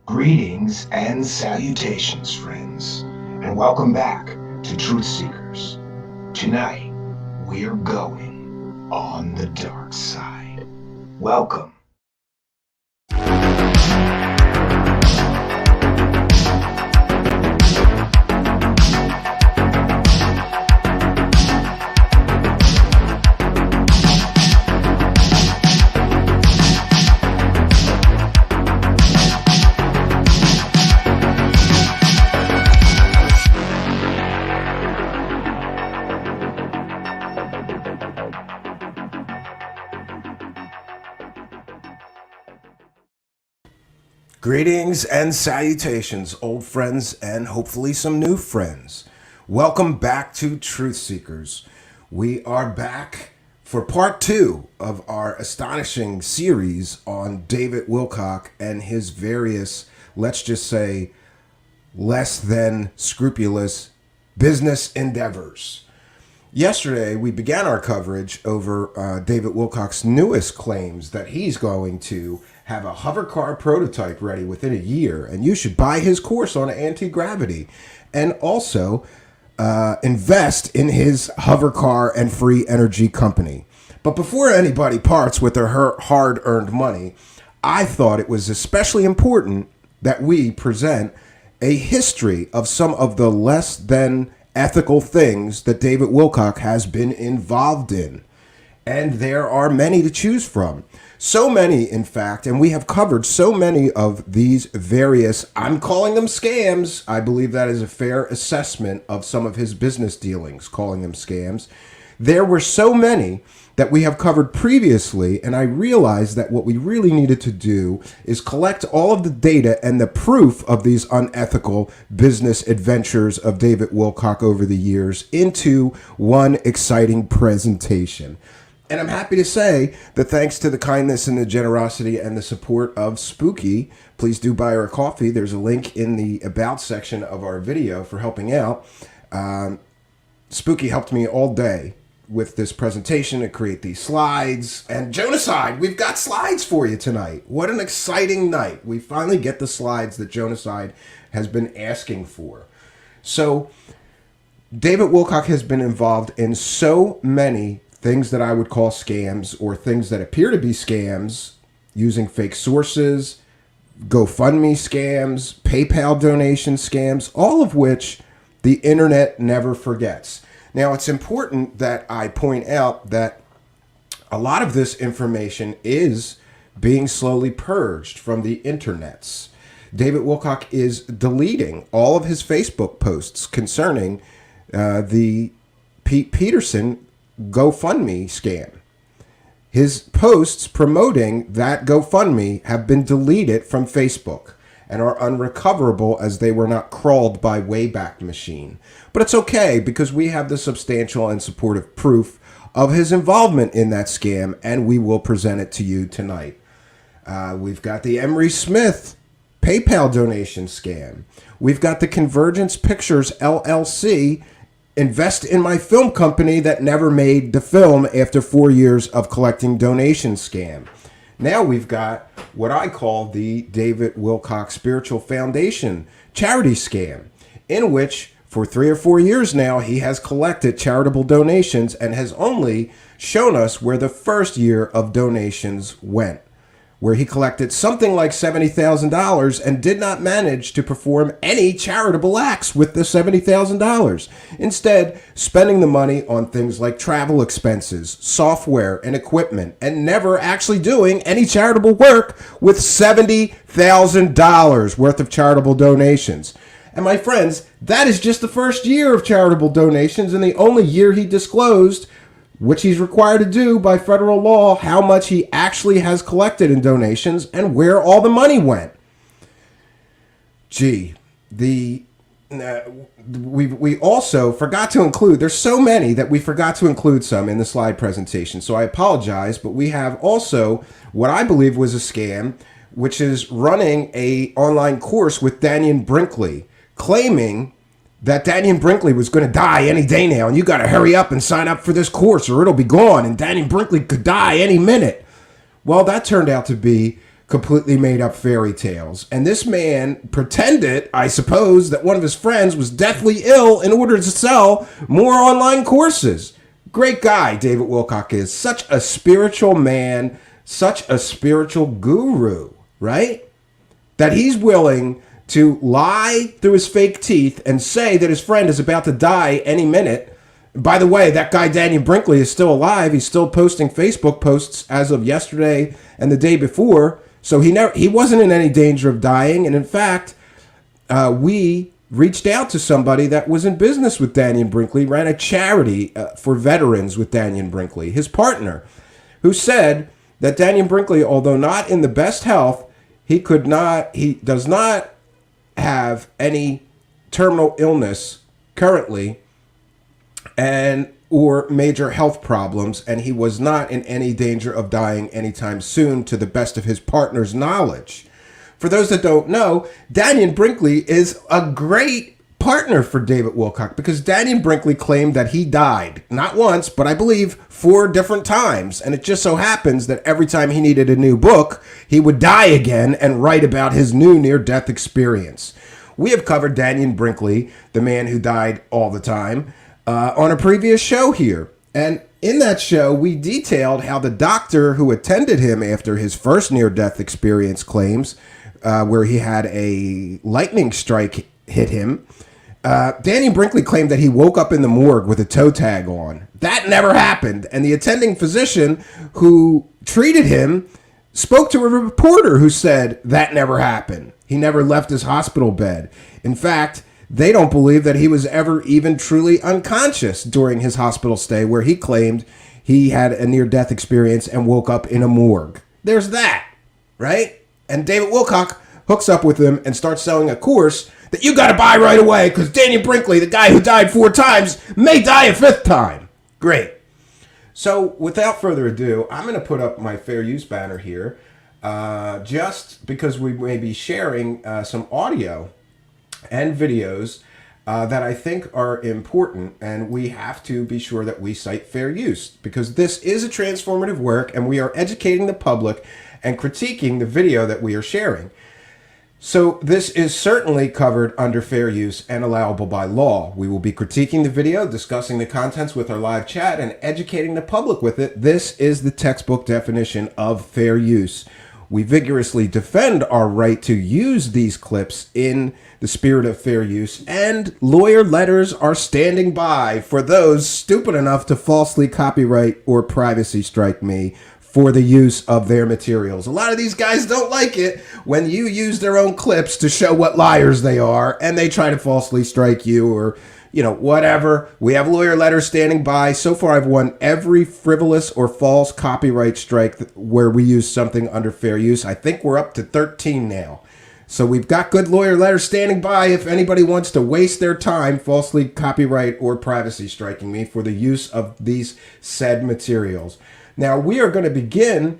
Greetings and salutations, friends, and welcome back to Truthseekers. Tonight, we're going on the dark side. Welcome. Greetings and salutations, old friends and hopefully some new friends. Welcome back to Truthseekers. We are back for part 2 of our astonishing series on David Wilcock and his various, let's just say, less than scrupulous business endeavors. Yesterday, we began our coverage over David Wilcock's newest claims that he's going to have a hover car prototype ready within a year, and you should buy his course on anti-gravity, and also invest in his hover car and free energy company. But before anybody parts with their hard-earned money, I thought it was especially important that we present a history of some of the less than ethical things that David Wilcock has been involved in. And there are many to choose from. So many, in fact, and we have covered so many of these various, I'm calling them scams. I believe that is a fair assessment of some of his business dealings, calling them scams. There were so many that we have covered previously, and I realized that what we really needed to do is collect all of the data and the proof of these unethical business adventures of David Wilcock over the years into one exciting presentation. And I'm happy to say that thanks to the kindness and the generosity and the support of Spooky, please do buy her a coffee. There's a link in the About section of our video for helping out. Spooky helped me all day with this presentation to create these slides. And Jonaside, we've got slides for you tonight. What an exciting night. We finally get the slides that Jonaside has been asking for. So David Wilcock has been involved in so many things that I would call scams, or things that appear to be scams, using fake sources, GoFundMe scams, PayPal donation scams, all of which the internet never forgets. Now, it's important that I point out that a lot of this information is being slowly purged from the internets. David Wilcock is deleting all of his Facebook posts concerning the Pete Peterson GoFundMe scam. His posts promoting that GoFundMe have been deleted from Facebook and are unrecoverable as they were not crawled by Wayback Machine. But it's okay, because we have the substantial and supportive proof of his involvement in that scam, and we will present it to you tonight. We've got the Emery Smith PayPal donation scam. We've got the Convergence Pictures LLC invest in my film company that never made the film after 4 years of collecting donation scam. Now we've got what I call the David Wilcock Spiritual Foundation charity scam, in which for 3 or 4 years now he has collected charitable donations and has only shown us where the first year of donations went, where he collected something like $70,000 and did not manage to perform any charitable acts with the $70,000. Instead, spending the money on things like travel expenses, software, and equipment, and never actually doing any charitable work with $70,000 worth of charitable donations. And my friends, that is just the first year of charitable donations, and the only year he disclosed, which he's required to do by federal law, how much he actually has collected in donations and where all the money went. Gee, we also forgot to include, there's so many that we forgot to include some in the slide presentation, so I apologize, but we have also what I believe was a scam, which is running a online course with Daniel Brinkley, claiming that Daniel Brinkley was going to die any day now, and you got to hurry up and sign up for this course or it'll be gone, and Daniel Brinkley could die any minute. Well, that turned out to be completely made up fairy tales. And this man pretended, I suppose, that one of his friends was deathly ill in order to sell more online courses. Great guy, David Wilcock is. Such a spiritual man, such a spiritual guru, right? That he's willing to lie through his fake teeth and say that his friend is about to die any minute. By the way, that guy Daniel Brinkley is still alive. He's still posting Facebook posts as of yesterday and the day before. So he wasn't in any danger of dying. And in fact, we reached out to somebody that was in business with Daniel Brinkley, ran a charity for veterans with Daniel Brinkley, his partner, who said that Daniel Brinkley, although not in the best health, he does not have any terminal illness currently or major health problems, and he was not in any danger of dying anytime soon, to the best of his partner's knowledge. For those that don't know, Daniel Brinkley is a great partner for David Wilcock, because Daniel Brinkley claimed that he died, not once, but I believe 4 different times. And it just so happens that every time he needed a new book, he would die again and write about his new near-death experience. We have covered Daniel Brinkley, the man who died all the time, on a previous show here. And in that show, we detailed how the doctor who attended him after his first near-death experience claims, where he had a lightning strike hit him, Daniel Brinkley claimed that he woke up in the morgue with a toe tag on. That never happened. And the attending physician who treated him spoke to a reporter who said that never happened. He never left his hospital bed. In fact, they don't believe that he was ever even truly unconscious during his hospital stay, where he claimed he had a near-death experience and woke up in a morgue. There's that, right? And David Wilcock hooks up with him and starts selling a course that you got to buy right away, because Daniel Brinkley, the guy who died 4 times, may die a 5th time. Great. So without further ado, I'm going to put up my fair use banner here, just because we may be sharing some audio and videos that I think are important, and we have to be sure that we cite fair use, because this is a transformative work and we are educating the public and critiquing the video that we are sharing. So this is certainly covered under fair use and allowable by law. We will be critiquing the video, discussing the contents with our live chat, and educating the public with it. This is the textbook definition of fair use. We vigorously defend our right to use these clips in the spirit of fair use, and lawyer letters are standing by for those stupid enough to falsely copyright or privacy strike me for the use of their materials. A lot of these guys don't like it when you use their own clips to show what liars they are, and they try to falsely strike you or, whatever. We have lawyer letters standing by. So far, I've won every frivolous or false copyright strike where we use something under fair use. I think we're up to 13 now. So we've got good lawyer letters standing by if anybody wants to waste their time falsely copyright or privacy striking me for the use of these said materials. Now, we are going to begin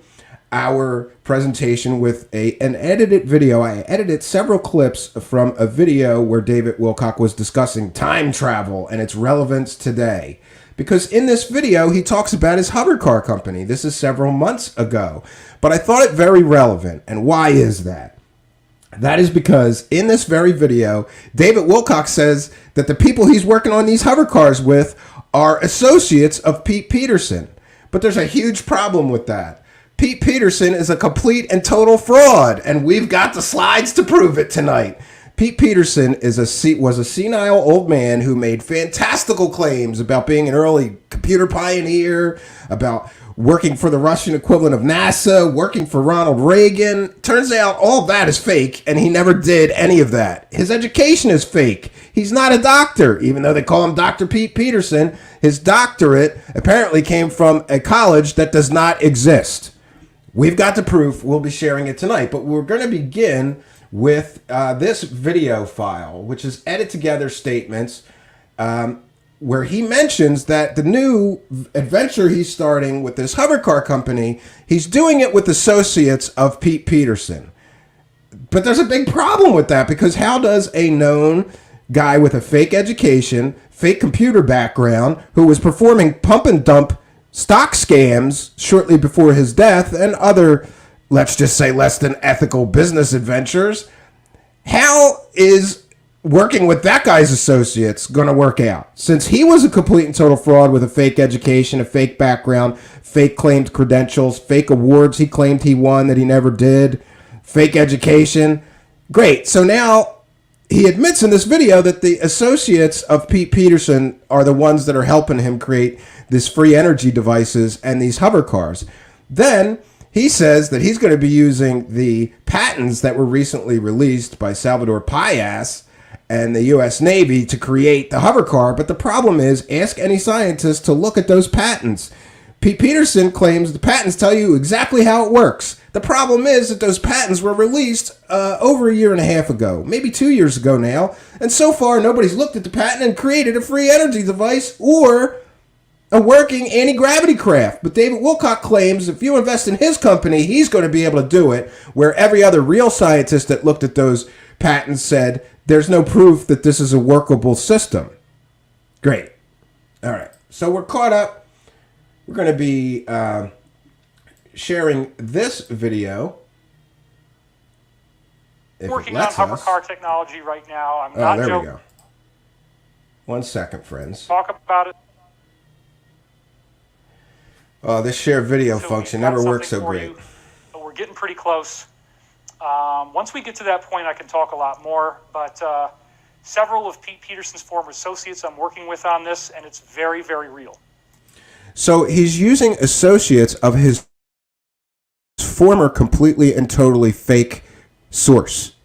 our presentation with an edited video. I edited several clips from a video where David Wilcock was discussing time travel and its relevance today. Because in this video, he talks about his hover car company. This is several months ago. But I thought it very relevant. And why is that? That is because in this very video, David Wilcock says that the people he's working on these hover cars with are associates of Pete Peterson. But there's a huge problem with that. Pete Peterson is a complete and total fraud, and we've got the slides to prove it tonight. Pete Peterson was a senile old man who made fantastical claims about being an early computer pioneer, about working for the Russian equivalent of NASA, working for Ronald Reagan. Turns out all that is fake, and he never did any of that. His education is fake. He's not a doctor, even though they call him Dr. Pete Peterson. His doctorate apparently came from a college that does not exist. We've got the proof. We'll be sharing it tonight, but we're going to begin with this video file, which is edit together statements where he mentions that the new adventure he's starting with this hover car company, he's doing it with associates of Pete Peterson. But there's a big problem with that, because how does a known guy with a fake education, fake computer background, who was performing pump and dump stock scams shortly before his death and other let's just say, less than ethical business adventures. How is working with that guy's associates going to work out? Since he was a complete and total fraud with a fake education, a fake background, fake claimed credentials, fake awards he claimed he won that he never did, fake education. Great. So now he admits in this video that the associates of Pete Peterson are the ones that are helping him create this free energy devices and these hover cars. Then he says that he's going to be using the patents that were recently released by Salvador Payas and the U.S. Navy to create the hover car. But the problem is, ask any scientist to look at those patents. Pete Peterson claims the patents tell you exactly how it works. The problem is that those patents were released over a year and a half ago, maybe 2 years ago now. And so far, nobody's looked at the patent and created a free energy device or a working anti-gravity craft. But David Wilcock claims if you invest in his company, he's going to be able to do it, where every other real scientist that looked at those patents said there's no proof that this is a workable system. Great. All right. So we're caught up. We're going to be sharing this video. Working on hover car technology right now. I'm not there joking. we go. 1 second, friends. Talk about it. Oh, this share video So function we've got never works so something for great. you, but we're getting pretty close. Once we get to that point, I can talk a lot more. But several of Pete Peterson's former associates I'm working with on this, and it's very, very real. So he's using associates of his former completely and totally fake source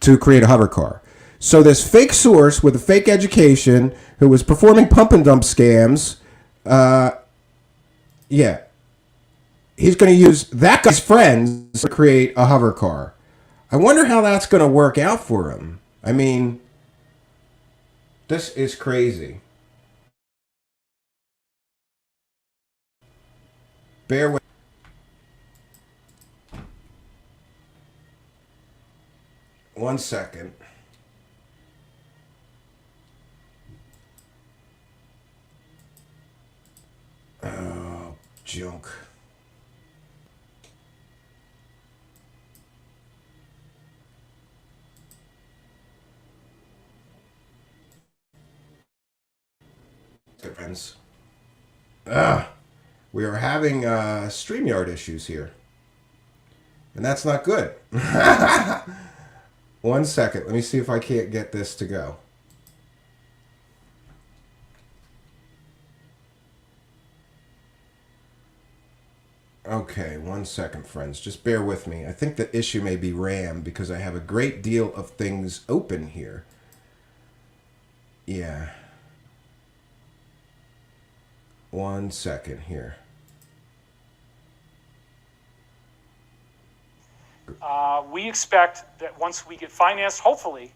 to create a hover car. So this fake source with a fake education who was performing pump and dump scams, yeah, he's going to use that guy's friends to create a hover car. I wonder how that's going to work out for him. I mean, this is crazy. Bear with. One second. Oh, junk. Friends. We are having StreamYard issues here. And that's not good. 1 second. Let me see if I can't get this to go. Okay, 1 second, friends. Just bear with me. I think the issue may be RAM because I have a great deal of things open here. Yeah. 1 second here. We expect that once we get financed, hopefully,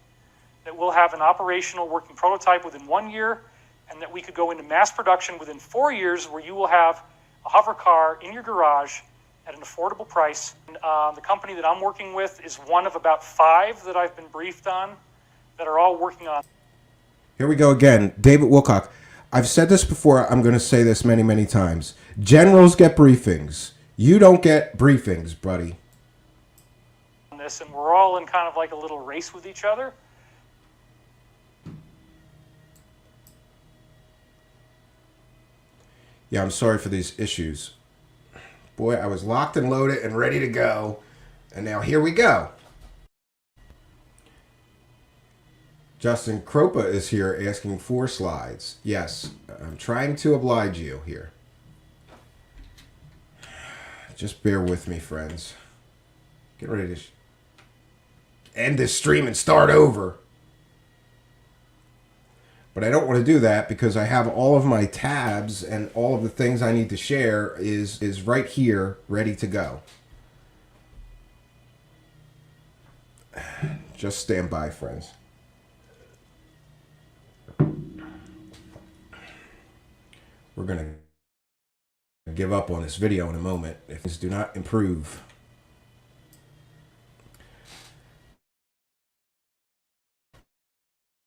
that we'll have an operational working prototype within 1 year, and that we could go into mass production within 4 years, where you will have a hover car in your garage at an affordable price. And, the company that I'm working with is one of about 5 that I've been briefed on that are all working on. Here we go again. David Wilcock. I've said this before. I'm going to say this many, many times. Generals get briefings. You don't get briefings, buddy. This, and we're all in kind of like a little race with each other. Yeah, I'm sorry for these issues. Boy, I was locked and loaded and ready to go. And now here we go. Justin Kropa is here asking for slides. Yes, I'm trying to oblige you here. Just bear with me, friends. Get ready to end this stream and start over. But I don't want to do that because I have all of my tabs and all of the things I need to share is right here, ready to go. Just stand by, friends. We're going to give up on this video in a moment if things do not improve.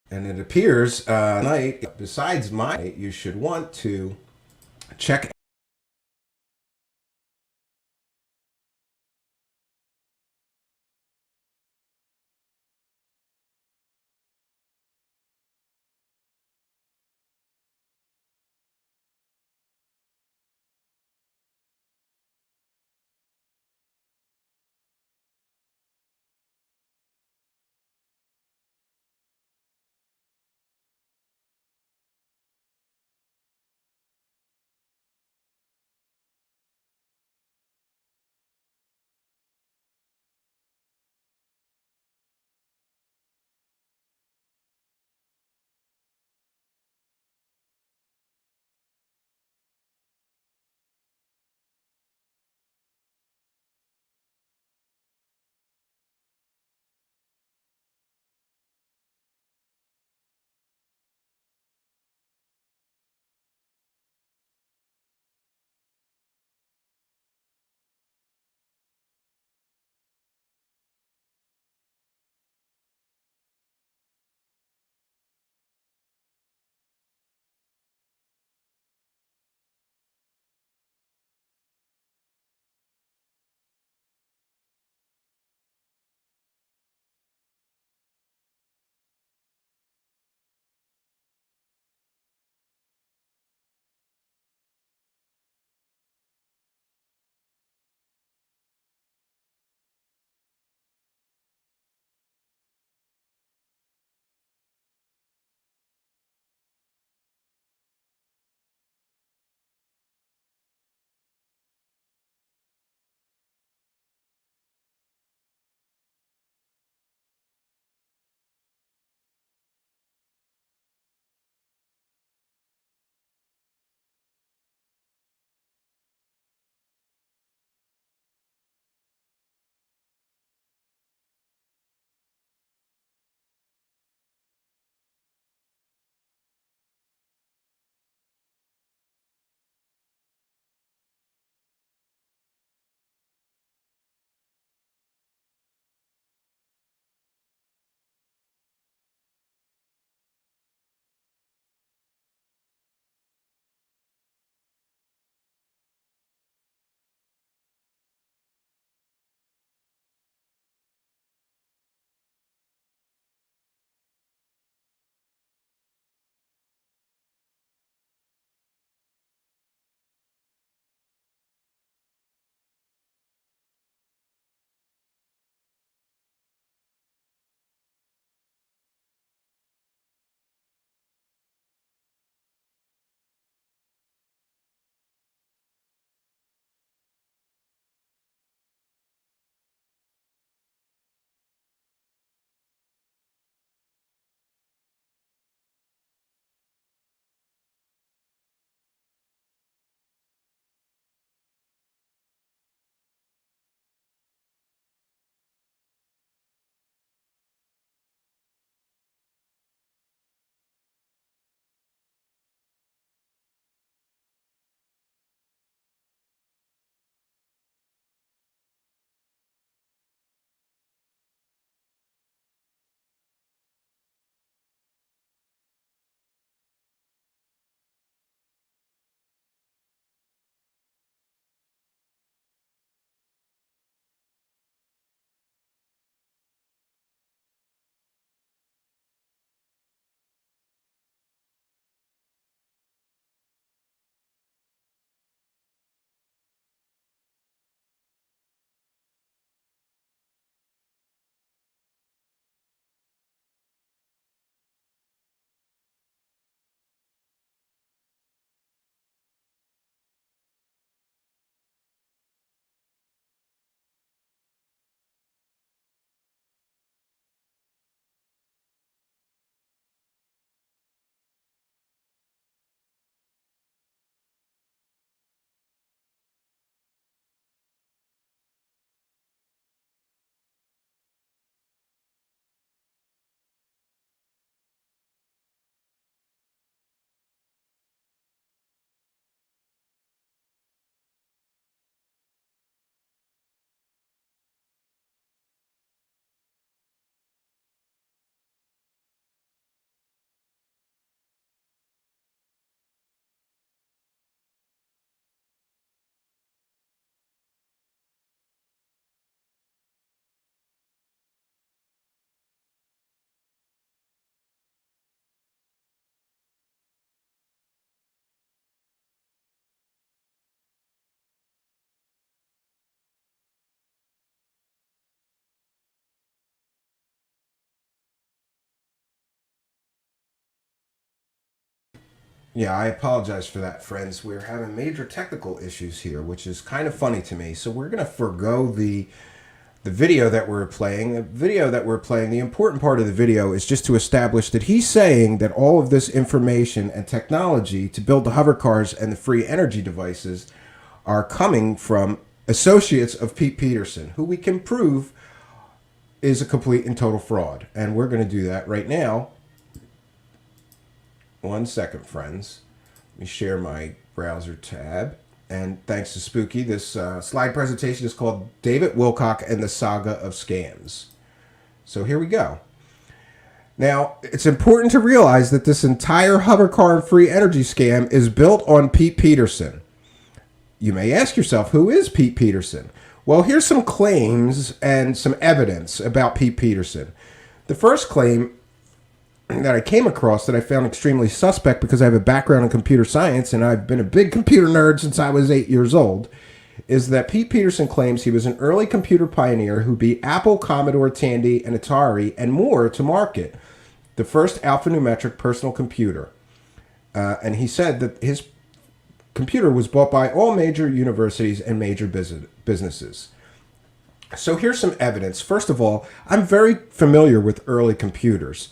And it appears tonight, besides mine, you should want to check Yeah, I apologize for that, friends. We're having major technical issues here, which is kind of funny to me. So we're going to forego the video that we're playing. The video that we're playing, the important part of the video is just to establish that he's saying that all of this information and technology to build the hover cars and the free energy devices are coming from associates of Pete Peterson, who we can prove is a complete and total fraud. And we're going to do that right now. 1 second, friends. Let me share my browser tab. And thanks to Spooky, this slide presentation is called David Wilcock and the Saga of Scams. So here we go. Now, it's important to realize that this entire hover car and free energy scam is built on Pete Peterson. You may ask yourself, who is Pete Peterson? Well, here's some claims and some evidence about Pete Peterson. The first claim that I came across that I found extremely suspect, because I have a background in computer science and I've been a big computer nerd since I was 8 years old, is that Pete Peterson claims he was an early computer pioneer who beat Apple, Commodore, Tandy, and Atari and more to market the first alphanumeric personal computer. And he said that his computer was bought by all major universities and major businesses. So here's some evidence. First of all, I'm very familiar with early computers.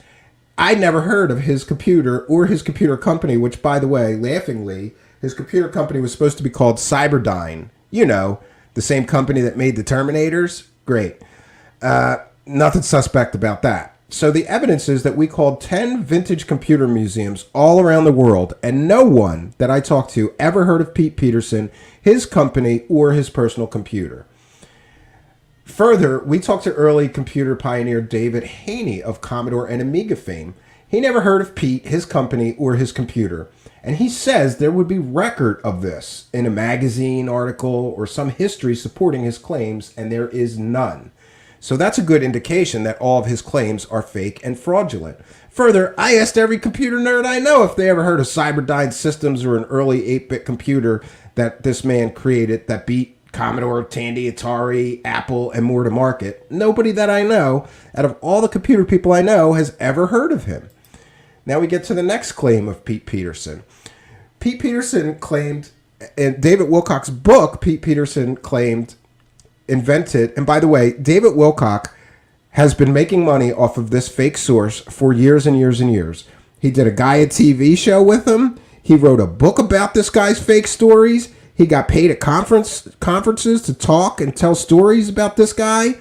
I never heard of his computer or his computer company, which, by the way, laughingly, his computer company was supposed to be called Cyberdyne. You know, the same company that made the Terminators. Great. Nothing suspect about that. So the evidence is that we called 10 vintage computer museums all around the world, and no one that I talked to ever heard of Pete Peterson, his company, or his personal computer. Further, we talked to early computer pioneer David Haney of Commodore and Amiga fame. He never heard of Pete, his company, or his computer. And he says there would be record of this in a magazine article or some history supporting his claims, and there is none. So that's a good indication that all of his claims are fake and fraudulent. Further, I asked every computer nerd I know if they ever heard of Cyberdyne Systems or an early 8-bit computer that this man created that beat Commodore, Tandy, Atari, Apple, and more to market. Nobody that I know, out of all the computer people I know, has ever heard of him. Now we get to the next claim of Pete Peterson. Pete Peterson claimed, in David Wilcock's book, Pete Peterson claimed, invented, and by the way, David Wilcock has been making money off of this fake source for years and years and years. He did a Gaia TV show with him. He wrote a book about this guy's fake stories. He got paid at conferences to talk and tell stories about this guy.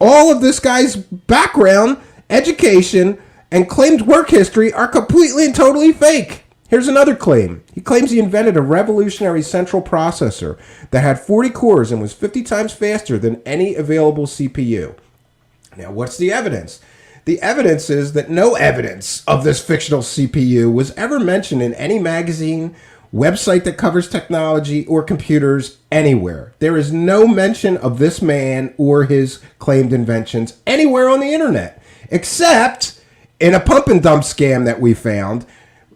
All of this guy's background, education, and claimed work history are completely and totally fake. Here's another claim. He claims he invented a revolutionary central processor that had 40 cores and was 50 times faster than any available CPU. Now, what's the evidence? The evidence is that no evidence of this fictional CPU was ever mentioned in any magazine, website that covers technology or computers anywhere. There is no mention of this man or his claimed inventions anywhere on the internet, except in a pump and dump scam that we found,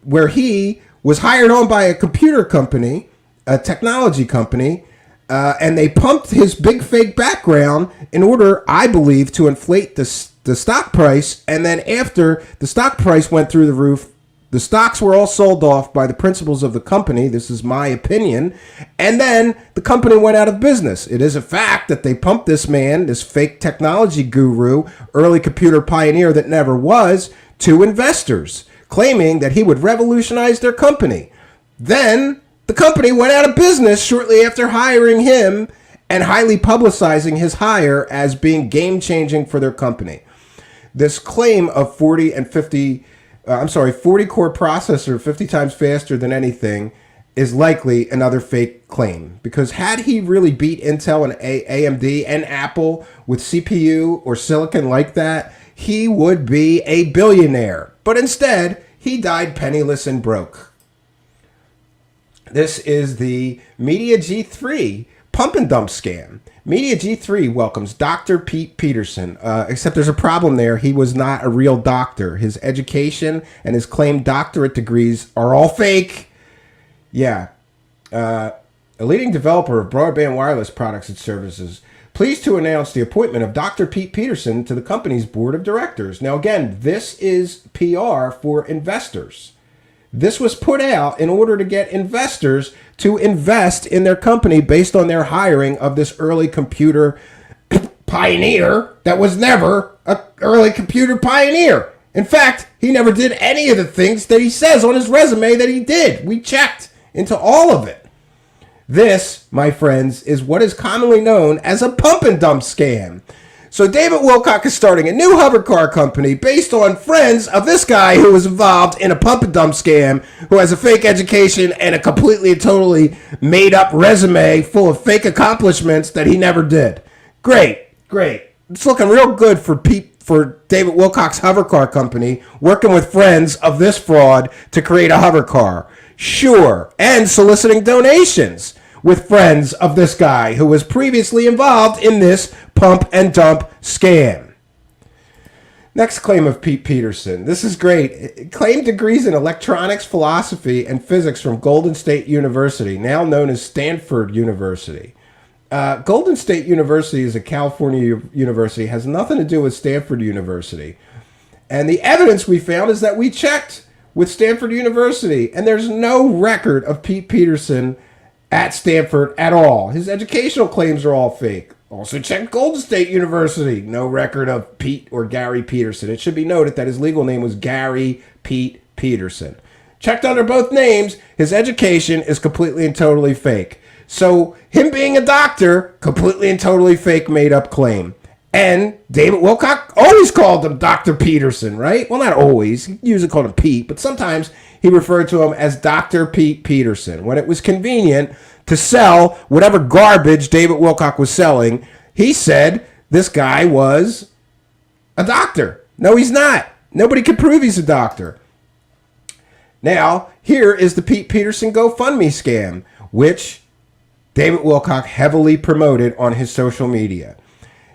where he was hired on by a computer company, a technology company, and they pumped his big fake background in order, I believe, to inflate the stock price. And then after the stock price went through the roof, the stocks were all sold off by the principals of the company. This is my opinion. And then the company went out of business. It is a fact that they pumped this man, this fake technology guru, early computer pioneer that never was, to investors, claiming that he would revolutionize their company. Then the company went out of business shortly after hiring him and highly publicizing his hire as being game-changing for their company. This claim of 40 core processor 50 times faster than anything is likely another fake claim, because had he really beat Intel and AMD and Apple with CPU or silicon like that, he would be a billionaire. But instead, he died penniless and broke. This is the Media G3 pump and dump scam. Media G3 welcomes Dr. Pete Peterson, except there's a problem there. He was not a real doctor. His education and his claimed doctorate degrees are all fake. Yeah. A leading developer of broadband wireless products and services, pleased to announce the appointment of Dr. Pete Peterson to the company's board of directors. Now, again, this is PR for investors. This was put out in order to get investors to invest in their company based on their hiring of this early computer pioneer that was never an early computer pioneer. In fact, he never did any of the things that he says on his resume that he did. We checked into all of it. This, my friends, is what is commonly known as a pump and dump scam. So David Wilcock is starting a new hover car company based on friends of this guy who was involved in a pump and dump scam, who has a fake education and a completely and totally made up resume full of fake accomplishments that he never did. Great. It's looking real good for David Wilcock's hover car company, working with friends of this fraud to create a hover car. Sure, and soliciting donations with friends of this guy who was previously involved in this pump and dump scam. Next claim of Pete Peterson. This is great. Claimed degrees in electronics, philosophy, and physics from Golden State University, now known as Stanford University. Golden State University is a California university, has nothing to do with Stanford University. And the evidence we found is that we checked with Stanford University, and there's no record of Pete Peterson at Stanford at all. His educational claims are all fake. Also checked Golden State University. No record of Pete or Gary Peterson. It should be noted that his legal name was Gary Pete Peterson. Checked under both names, his education is completely and totally fake. So him being a doctor, completely and totally fake, made up claim. And David Wilcock always called him Dr. Peterson, right? Well, not always. He usually called him Pete, but sometimes he referred to him as Dr. Pete Peterson. When it was convenient to sell whatever garbage David Wilcock was selling, he said this guy was a doctor. No, he's not. Nobody could prove he's a doctor. Now, here is the Pete Peterson GoFundMe scam, which David Wilcock heavily promoted on his social media.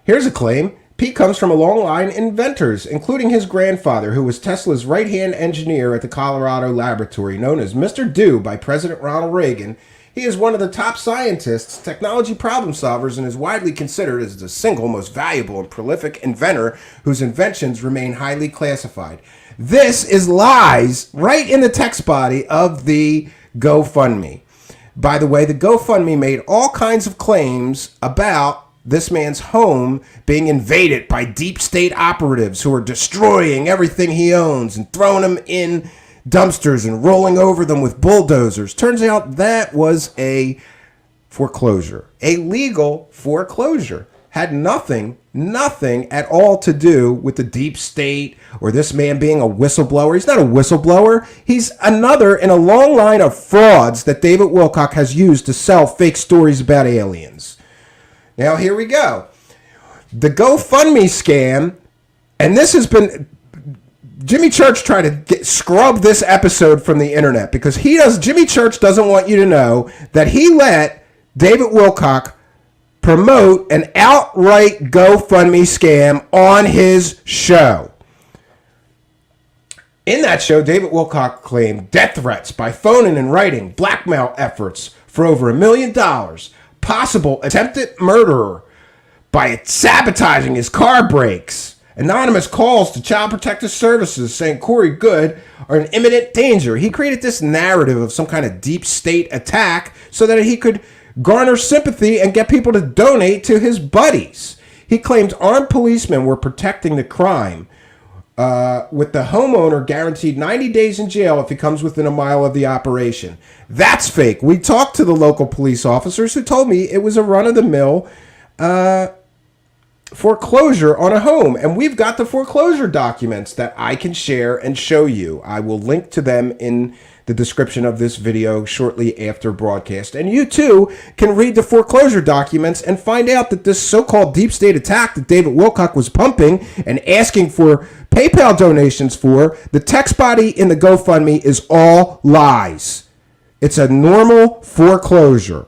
Here's a claim. Pete comes from a long line of inventors, including his grandfather, who was Tesla's right-hand engineer at the Colorado laboratory, known as Mr. Do by President Ronald Reagan. He is one of the top scientists, technology problem solvers, and is widely considered as the single most valuable and prolific inventor whose inventions remain highly classified. This is lies right in the text body of the GoFundMe. By the way, the GoFundMe made all kinds of claims about this man's home being invaded by deep state operatives who are destroying everything he owns and throwing him in dumpsters and rolling over them with bulldozers. Turns out that was a foreclosure, a legal foreclosure. Had nothing at all to do with the deep state or this man being a whistleblower. He's not a whistleblower. He's another in a long line of frauds that David Wilcock has used to sell fake stories about aliens. Now, here we go. The GoFundMe scam, and this has been... Jimmy Church tried to scrub this episode from the internet because Jimmy Church doesn't want you to know that he let David Wilcock promote an outright GoFundMe scam on his show. In that show, David Wilcock claimed death threats by phone and in writing, blackmail efforts for over $1 million, possible attempted murder by sabotaging his car brakes, anonymous calls to Child Protective Services saying Corey Good are in imminent danger. He created this narrative of some kind of deep state attack so that he could garner sympathy and get people to donate to his buddies. He claimed armed policemen were protecting the crime, with the homeowner guaranteed 90 days in jail if he comes within a mile of the operation. That's fake. We talked to the local police officers who told me it was a run-of-the-mill foreclosure on a home, and we've got the foreclosure documents that I can share and show you. I will link to them in the description of this video shortly after broadcast. And you too can read the foreclosure documents and find out that this so-called deep state attack that David Wilcock was pumping and asking for PayPal donations for, the text body in the GoFundMe is all lies. It's a normal foreclosure.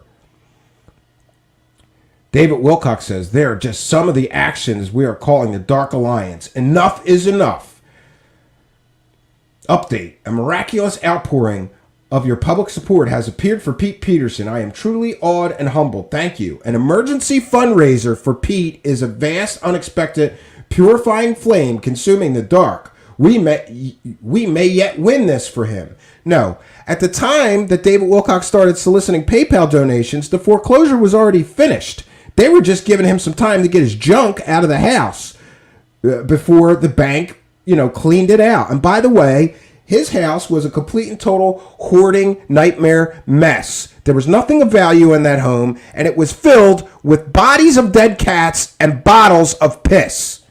David Wilcock says, there are just some of the actions we are calling the Dark Alliance. Enough is enough. Update. A miraculous outpouring of your public support has appeared for Pete Peterson. I am truly awed and humbled. Thank you. An emergency fundraiser for Pete is a vast, unexpected, purifying flame consuming the dark, We may yet win this for him. No. At the time that David Wilcock started soliciting PayPal donations, the foreclosure was already finished. They were just giving him some time to get his junk out of the house before the bank, cleaned it out. And by the way, his house was a complete and total hoarding nightmare mess. There was nothing of value in that home, and it was filled with bodies of dead cats and bottles of piss.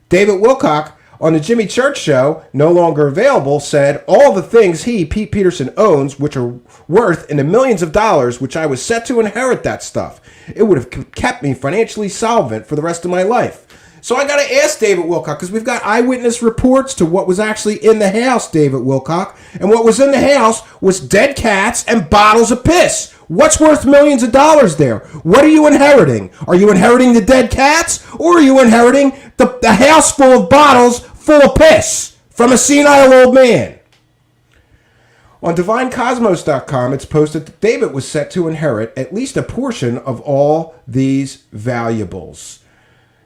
David Wilcock, on the Jimmy Church Show, no longer available, said all the things Pete Peterson, owns, which are worth in the millions of dollars, which I was set to inherit that stuff. It would have kept me financially solvent for the rest of my life. So I got to ask David Wilcock, because we've got eyewitness reports to what was actually in the house, David Wilcock. And what was in the house was dead cats and bottles of piss. What's worth millions of dollars there? What are you inheriting? Are you inheriting the dead cats? Or are you inheriting the house full of bottles full of piss from a senile old man? On DivineCosmos.com, it's posted that David was set to inherit at least a portion of all these valuables.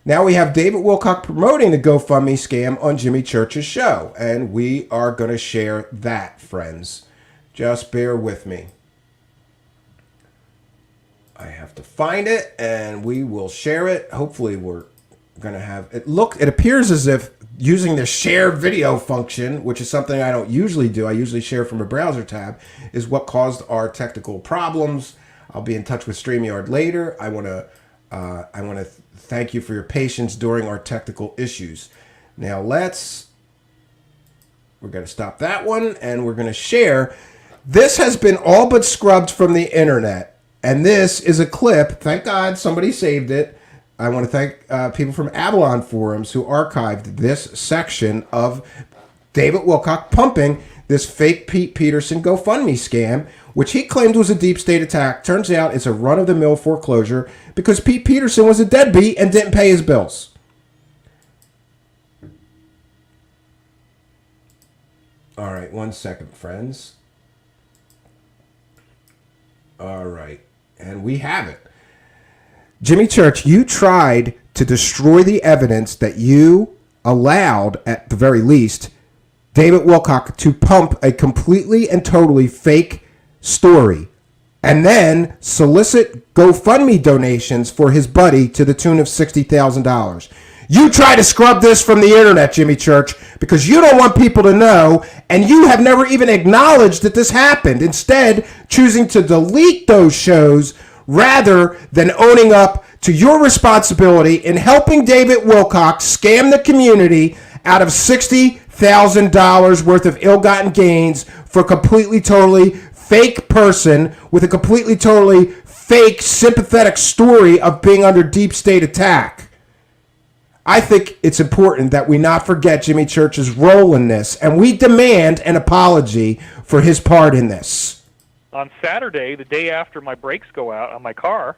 Now we have David Wilcock promoting the GoFundMe scam on Jimmy Church's show, and we are going to share that, friends. Just bear with me. I have to find it, and we will share it. Hopefully we're going to have it. It appears as if using the share video function, which is something I don't usually do, I usually share from a browser tab, is what caused our technical problems. I'll be in touch with StreamYard later. I want to thank you for your patience during our technical issues. Now we're going to stop that one, and we're going to share. This has been all but scrubbed from the internet, and this is a clip. Thank God somebody saved it. I want to thank people from Avalon Forums who archived this section of David Wilcock pumping this fake Pete Peterson GoFundMe scam, which he claimed was a deep state attack. Turns out it's a run-of-the-mill foreclosure because Pete Peterson was a deadbeat and didn't pay his bills. All right, 1 second, friends. All right, and we have it. Jimmy Church, you tried to destroy the evidence that you allowed, at the very least, David Wilcock to pump a completely and totally fake story and then solicit GoFundMe donations for his buddy to the tune of $60,000. You try to scrub this from the internet, Jimmy Church, because you don't want people to know, and you have never even acknowledged that this happened, instead choosing to delete those shows rather than owning up to your responsibility in helping David Wilcock scam the community out of $60,000 worth of ill-gotten gains for a completely, totally fake person with a completely, totally fake, sympathetic story of being under deep state attack. I think it's important that we not forget Jimmy Church's role in this, and we demand an apology for his part in this. On Saturday, the day after my brakes go out on my car,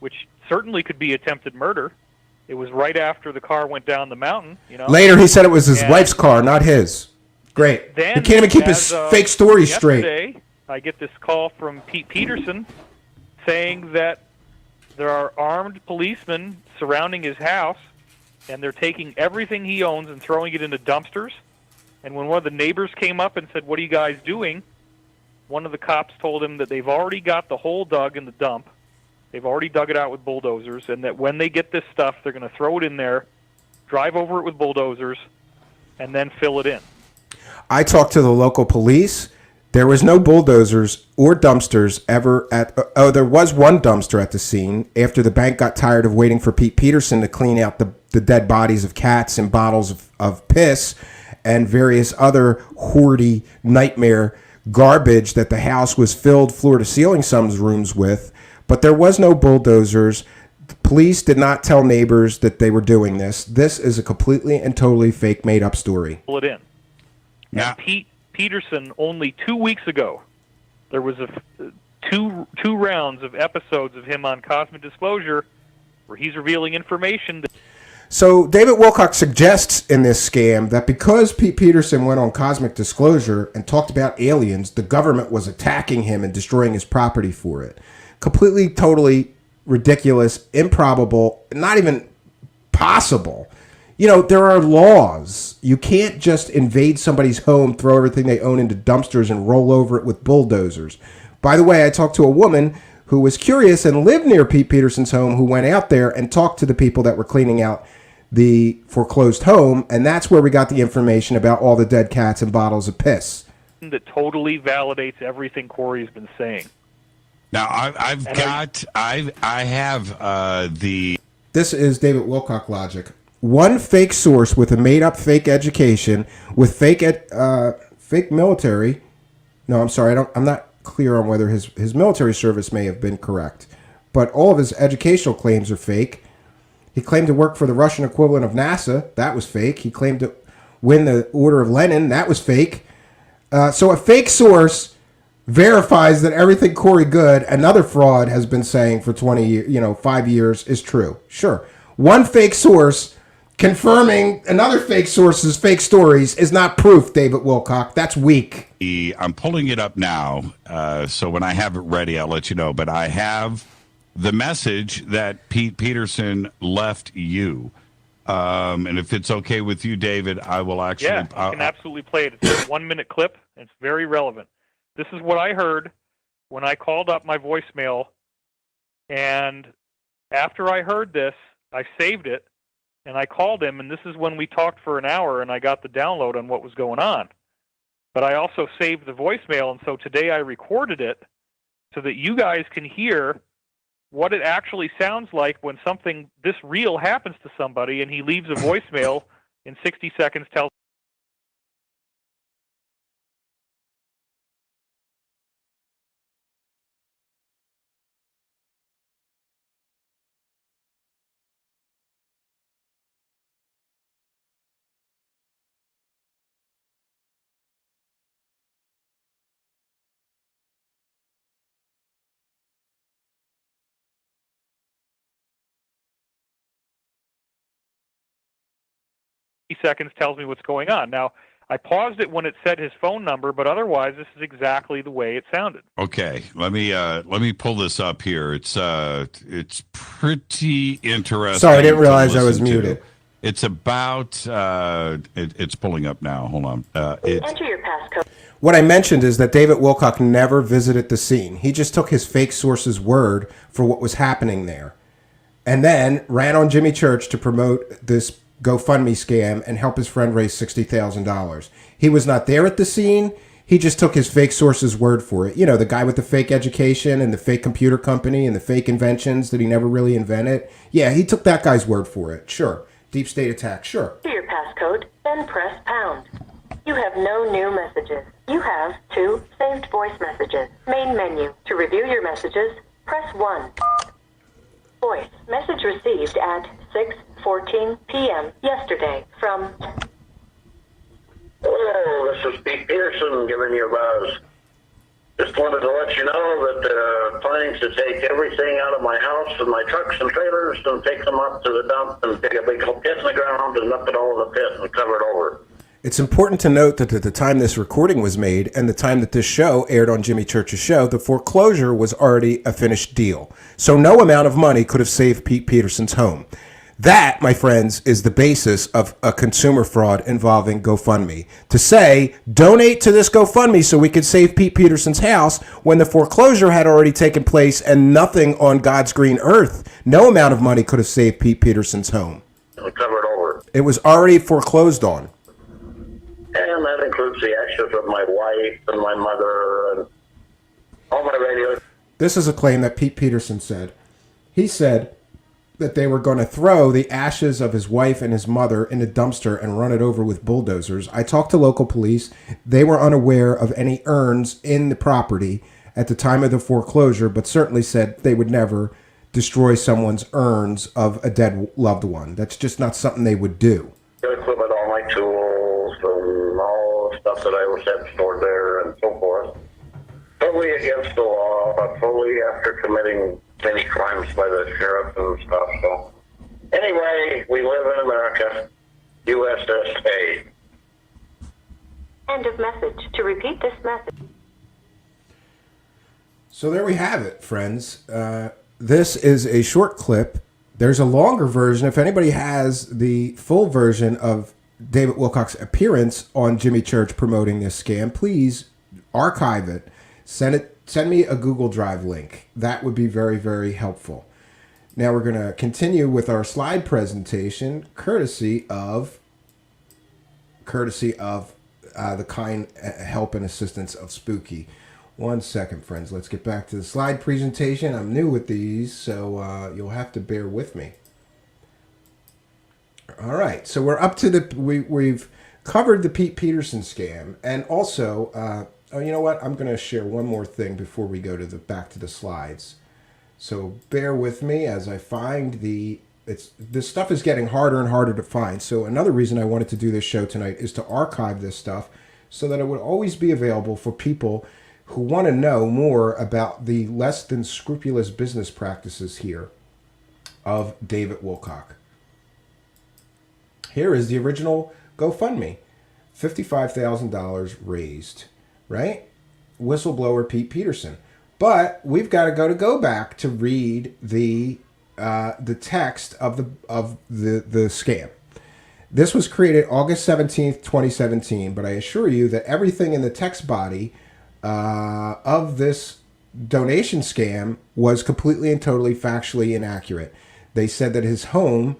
which certainly could be attempted murder, it was right after the car went down the mountain. Later, he said it was his wife's car, not his. Great. Then, he can't even keep his fake story straight. I get this call from Pete Peterson saying that there are armed policemen surrounding his house, and they're taking everything he owns and throwing it into dumpsters. And when one of the neighbors came up and said, "What are you guys doing?" one of the cops told him that they've already got the hole dug in the dump. They've already dug it out with bulldozers, and that when they get this stuff, they're going to throw it in there, drive over it with bulldozers, and then fill it in. I talked to the local police. There was no bulldozers or dumpsters ever at... there was one dumpster at the scene after the bank got tired of waiting for Pete Peterson to clean out the dead bodies of cats and bottles of piss and various other hoardy nightmare garbage that the house was filled floor to ceiling some rooms with. But there was no bulldozers. The police did not tell neighbors that they were doing this. This is a completely and totally fake, made-up story. Pull it in. Yeah. And Pete Peterson, only 2 weeks ago, there was two rounds of episodes of him on Cosmic Disclosure where he's revealing information that... So David Wilcock suggests in this scam that because Pete Peterson went on Cosmic Disclosure and talked about aliens, the government was attacking him and destroying his property for it. Completely, totally ridiculous, improbable, not even possible. You know, there are laws. You can't just invade somebody's home, throw everything they own into dumpsters, and roll over it with bulldozers. By the way, I talked to a woman who was curious and lived near Pete Peterson's home, who went out there and talked to the people that were cleaning out the foreclosed home, and that's where we got the information about all the dead cats and bottles of piss. That totally validates everything Corey's been saying. Now, I have the... This is David Wilcock logic. One fake source with a made-up fake education, with fake military. No, I'm sorry. I'm not clear on whether his military service may have been correct, but all of his educational claims are fake. He claimed to work for the Russian equivalent of NASA. That was fake. He claimed to win the Order of Lenin. That was fake. So a fake source verifies that everything Corey Good, another fraud, has been saying for 20 years, 5 years, is true. Sure. One fake source confirming another fake source's fake stories is not proof, David Wilcock. That's weak. I'm pulling it up now, so when I have it ready, I'll let you know. But I have the message that Pete Peterson left you. And if it's okay with you, David, I will actually... Yeah, you can absolutely play it. It's a 1-minute clip, and it's very relevant. This is what I heard when I called up my voicemail, and after I heard this, I saved it, and I called him, and this is when we talked for an hour, and I got the download on what was going on. But I also saved the voicemail, and so today I recorded it so that you guys can hear what it actually sounds like when something this real happens to somebody, and he leaves a voicemail in 60 seconds, tells seconds tells me what's going on. Now, I paused it when it said his phone number, but otherwise, this is exactly the way it sounded. Okay, let me pull this up here. It's pretty interesting. Sorry, I didn't realize I was muted. It's about it's pulling up now. Hold on. Enter your passcode. What I mentioned is that David Wilcock never visited the scene. He just took his fake source's word for what was happening there, and then ran on Jimmy Church to promote this GoFundMe scam and help his friend raise $60,000. He was not there at the scene. He just took his fake source's word for it. You know, the guy with the fake education and the fake computer company and the fake inventions that he never really invented. Yeah, he took that guy's word for it. Sure. Deep state attack. Sure. Enter your passcode, then press pound. You have no new messages. You have 2 saved voice messages. Main menu. To review your messages, press 1. Voice. Message received at 6:14 p.m. yesterday from... Hello, this is Pete Peterson giving you a buzz. Just wanted to let you know that planning to take everything out of my house and my trucks and trailers and take them up to the dump and dig a big hole pit in the ground and dump it all in the pit and cover it over. It's important to note that at the time this recording was made and the time that this show aired on Jimmy Church's show, the foreclosure was already a finished deal. So no amount of money could have saved Pete Peterson's home. That, my friends, is the basis of a consumer fraud involving GoFundMe. To say, donate to this GoFundMe so we could save Pete Peterson's house when the foreclosure had already taken place and nothing on God's green earth, no amount of money could have saved Pete Peterson's home. And cover it over. It was already foreclosed on. And that includes the ashes of my wife and my mother and all my radios. This is a claim that Pete Peterson said. He said that they were going to throw the ashes of his wife and his mother in a dumpster and run it over with bulldozers. I talked to local police. They were unaware of any urns in the property at the time of the foreclosure, but certainly said they would never destroy someone's urns of a dead loved one. That's just not something they would do. Equipment, all my tools and all the stuff that I was had stored there and so forth. Totally against the law, but totally after committing many crimes by the sheriff and stuff. So anyway, we live in America, USSA. End of message. To repeat this message. So there we have it, friends. This is a short clip There's a longer version. If anybody has the full version of David Wilcock's appearance on Jimmy Church promoting this scam, please archive it. Send me a Google Drive link. That would be very, very helpful. Now we're going to continue with our slide presentation, courtesy of the kind help and assistance of Spooky. 1 second, friends. Let's get back to the slide presentation. I'm new with these, so you'll have to bear with me. All right, so we're up to we've covered the Pete Peterson scam, and also, oh, you know what? I'm going to share one more thing before we go to back to the slides. So bear with me as I find this stuff is getting harder and harder to find. So another reason I wanted to do this show tonight is to archive this stuff so that it would always be available for people who want to know more about the less than scrupulous business practices here of David Wilcock. Here is the original GoFundMe. $55,000 raised, right? Whistleblower Pete Peterson. But we've got to go back to read the text of the scam. This was created August 17th, 2017, but I assure you that everything in the text body of this donation scam was completely and totally factually inaccurate. They said that his home,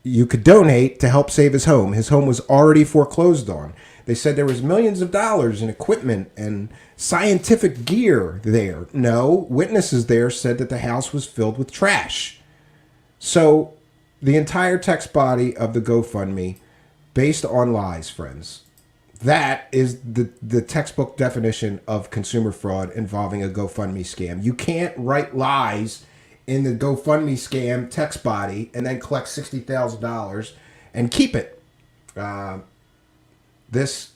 you could donate to help save his home. His home was already foreclosed on. They said there was millions of dollars in equipment and scientific gear there. No, witnesses there said that the house was filled with trash. So the entire text body of the GoFundMe based on lies, friends. That is the textbook definition of consumer fraud involving a GoFundMe scam. You can't write lies in the GoFundMe scam text body and then collect $60,000 and keep it. This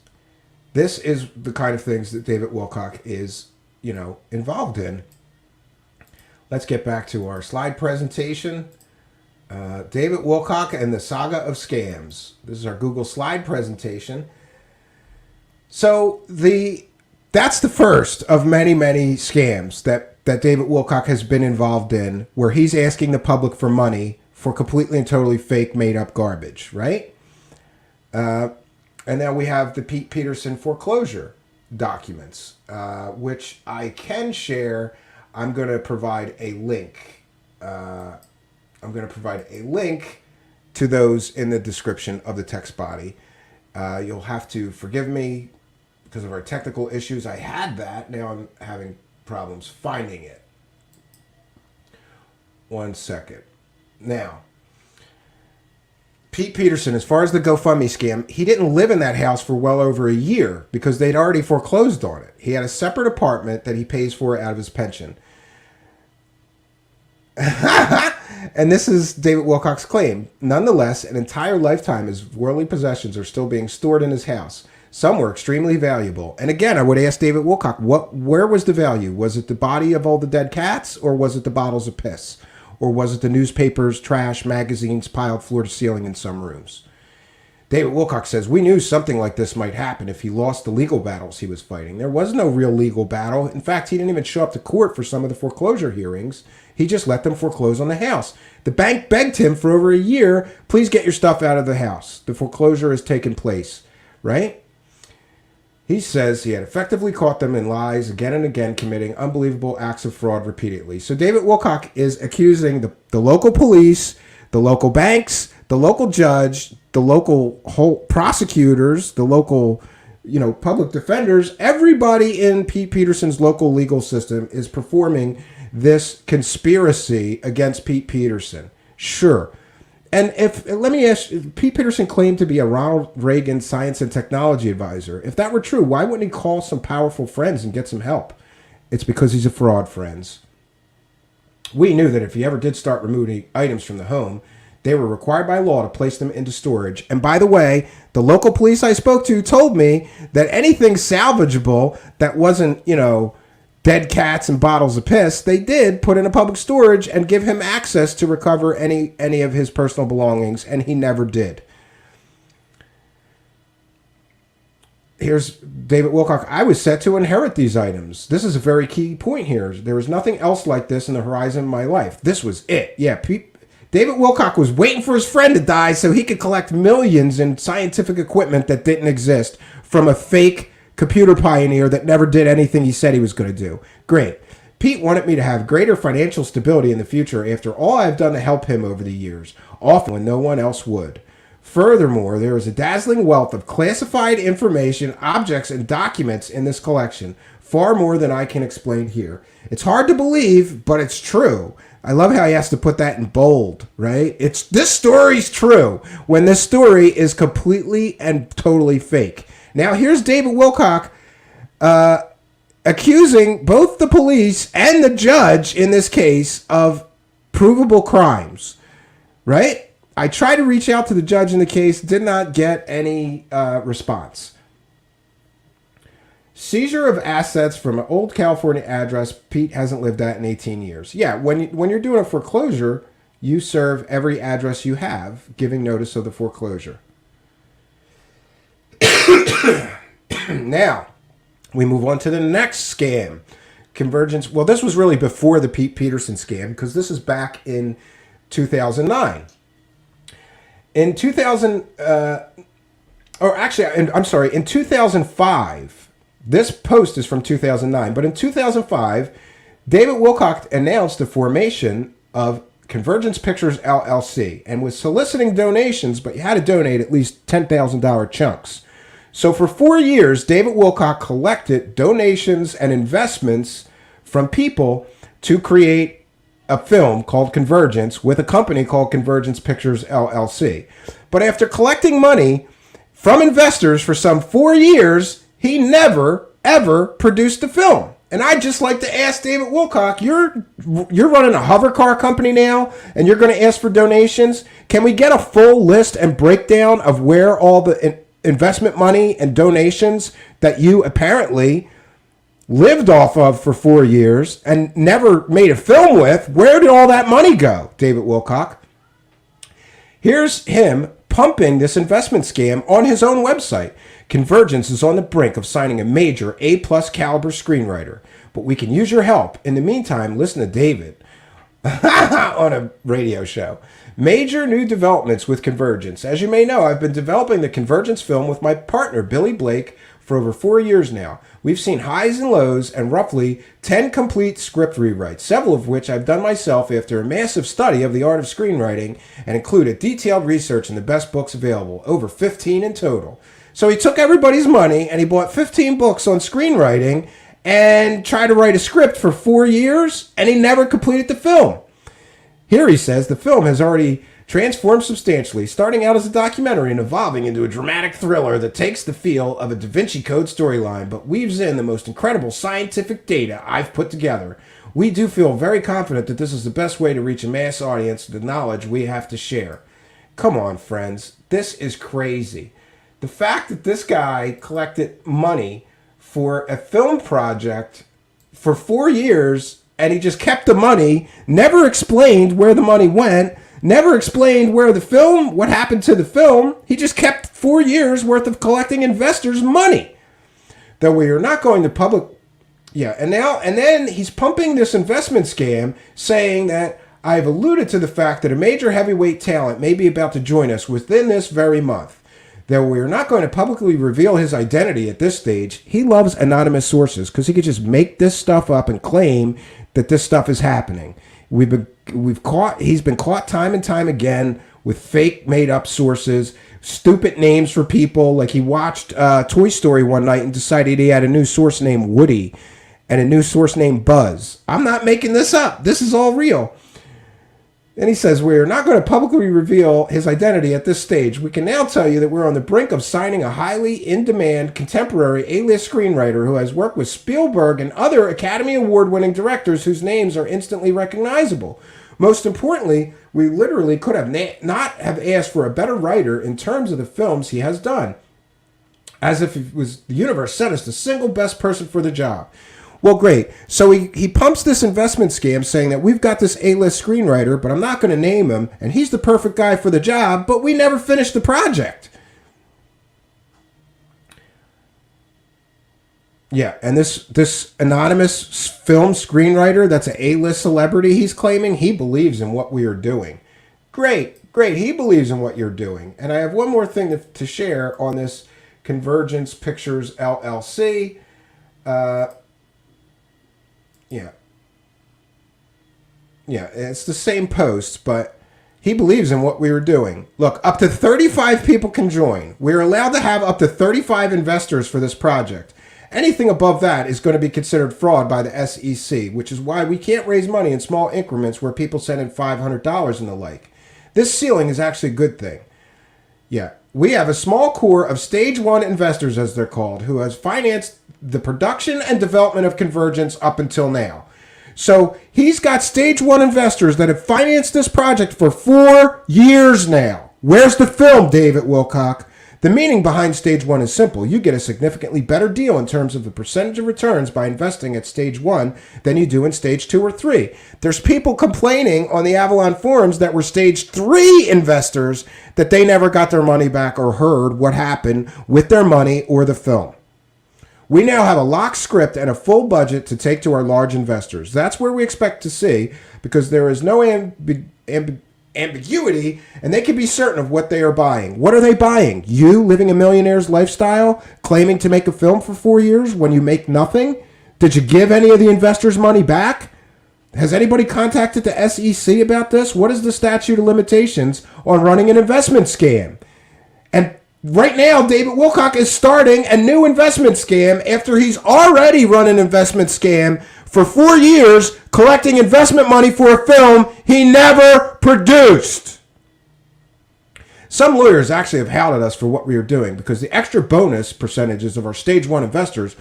is the kind of things that David Wilcock is, involved in. Let's get back to our slide presentation. David Wilcock and the Saga of Scams. This is our Google slide presentation. So that's the first of many, many scams that David Wilcock has been involved in, where he's asking the public for money for completely and totally fake, made-up garbage, right? And then we have the Pete Peterson foreclosure documents, which I can share. I'm going to provide a link. To those in the description of the text body. You'll have to forgive me because of our technical issues. I had that. Now I'm having problems finding it. 1 second. Now, Pete Peterson, as far as the GoFundMe scam, he didn't live in that house for well over a year because they'd already foreclosed on it. He had a separate apartment that he pays for out of his pension. And this is David Wilcock's claim. Nonetheless, an entire lifetime his worldly possessions are still being stored in his house. Some were extremely valuable. And again, I would ask David Wilcock, where was the value? Was it the body of all the dead cats, or was it the bottles of piss? Or was it the newspapers, trash, magazines piled floor to ceiling in some rooms? David Wilcock says, we knew something like this might happen if he lost the legal battles he was fighting. There was no real legal battle. In fact, he didn't even show up to court for some of the foreclosure hearings. He just let them foreclose on the house. The bank begged him for over a year, please get your stuff out of the house. The foreclosure has taken place, right? He says he had effectively caught them in lies again and again, committing unbelievable acts of fraud repeatedly. So David Wilcock is accusing the local police, the local banks, the local judge, the local prosecutors, the local, public defenders. Everybody in Pete Peterson's local legal system is performing this conspiracy against Pete Peterson. Sure. And let me ask, Pete Peterson claimed to be a Ronald Reagan science and technology advisor. If that were true, why wouldn't he call some powerful friends and get some help? It's because he's a fraud, friends. We knew that if he ever did start removing items from the home, they were required by law to place them into storage. And by the way, the local police I spoke to told me that anything salvageable that wasn't, dead cats and bottles of piss, they did put in a public storage and give him access to recover any of his personal belongings, and he never did. Here's David Wilcock. I was set to inherit these items. This is a very key point here. There was nothing else like this in the horizon of my life. This was it. Yeah, David David Wilcock was waiting for his friend to die so he could collect millions in scientific equipment that didn't exist from a fake computer pioneer that never did anything he said he was going to do. Great. Pete wanted me to have greater financial stability in the future after all I've done to help him over the years, often when no one else would. Furthermore, there is a dazzling wealth of classified information, objects, and documents in this collection, far more than I can explain here. It's hard to believe, but it's true. I love how he has to put that in bold, right? This story's true when this story is completely and totally fake. Now, here's David Wilcock accusing both the police and the judge in this case of provable crimes, right? I tried to reach out to the judge in the case, did not get any response. Seizure of assets from an old California address Pete hasn't lived at in 18 years. Yeah, when you're doing a foreclosure, you serve every address you have, giving notice of the foreclosure. Now, we move on to the next scam. Convergence. Well, this was really before the Pete Peterson scam because this is back in 2009. In 2005, this post is from 2009, but in 2005, David Wilcock announced the formation of Convergence Pictures LLC and was soliciting donations, but you had to donate at least $10,000 chunks. So for 4 years, David Wilcock collected donations and investments from people to create a film called Convergence with a company called Convergence Pictures LLC. But after collecting money from investors for some 4 years, he never, ever produced a film. And I'd just like to ask David Wilcock, you're running a hover car company now, and you're going to ask for donations? Can we get a full list and breakdown of where all the investment money and donations that you apparently lived off of for 4 years and never made a film with, where did all that money go, David Wilcock? Here's him pumping this investment scam on his own website. Convergence is on the brink of signing a major A-plus caliber screenwriter, but we can use your help. In the meantime, listen to David on a radio show. Major new developments with Convergence. As you may know, I've been developing the Convergence film with my partner, Billy Blake, for over 4 years now. We've seen highs and lows and roughly 10 complete script rewrites, several of which I've done myself after a massive study of the art of screenwriting and included detailed research in the best books available, over 15 in total. So he took everybody's money and he bought 15 books on screenwriting and tried to write a script for 4 years, and he never completed the film. Here he says the film has already transformed substantially, starting out as a documentary and evolving into a dramatic thriller that takes the feel of a Da Vinci Code storyline, but weaves in the most incredible scientific data I've put together. We do feel very confident that this is the best way to reach a mass audience with the knowledge we have to share. Come on, friends. This is crazy. The fact that this guy collected money for a film project for 4 years and he just kept the money, never explained where the money went, never explained where the film, what happened to the film. He just kept 4 years worth of collecting investors' money. Though we are not going to public. Yeah, and then he's pumping this investment scam saying that I've alluded to the fact that a major heavyweight talent may be about to join us within this very month. Though we are not going to publicly reveal his identity at this stage, he loves anonymous sources because he could just make this stuff up and claim that this stuff is happening. He's been caught time and time again with fake made up sources, stupid names for people. Like he watched Toy Story one night and decided he had a new source named Woody and a new source named Buzz. I'm not making this up. This is all real. And he says, we're not going to publicly reveal his identity at this stage. We can now tell you that we're on the brink of signing a highly in-demand contemporary A-list screenwriter who has worked with Spielberg and other Academy Award-winning directors whose names are instantly recognizable. Most importantly, we literally could have not have asked for a better writer in terms of the films he has done. As if it was the universe sent us the single best person for the job. Well, great. So he pumps this investment scam saying that we've got this A-list screenwriter, but I'm not going to name him, and he's the perfect guy for the job, but we never finished the project. Yeah, and this anonymous film screenwriter that's an A-list celebrity he's claiming, he believes in what we are doing. Great. He believes in what you're doing. And I have one more thing to share on this Convergence Pictures LLC. Yeah, it's the same post, but he believes in what we were doing. Look, up to 35 people can join. We're allowed to have up to 35 investors for this project. Anything above that is going to be considered fraud by the SEC, which is why we can't raise money in small increments where people send in $500 and the like. This ceiling is actually a good thing. Yeah, we have a small core of stage 1 investors, as they're called, who has financed the production and development of Convergence up until now. So he's got stage 1 investors that have financed this project for 4 years now. Where's the film, David Wilcock? The meaning behind stage 1 is simple. You get a significantly better deal in terms of the percentage of returns by investing at stage 1 than you do in stage 2 or 3. There's people complaining on the Avalon forums that were stage 3 investors that they never got their money back or heard what happened with their money or the film. We now have a locked script and a full budget to take to our large investors. That's where we expect to see, because there is no ambiguity, and they can be certain of what they are buying. What are they buying? You living a millionaire's lifestyle, claiming to make a film for 4 years when you make nothing? Did you give any of the investors' money back? Has anybody contacted the SEC about this? What is the statute of limitations on running an investment scam? And right now, David Wilcock is starting a new investment scam after he's already run an investment scam for 4 years, collecting investment money for a film he never produced. Some lawyers actually have howled at us for what we are doing because the extra bonus percentages of our stage 1 investors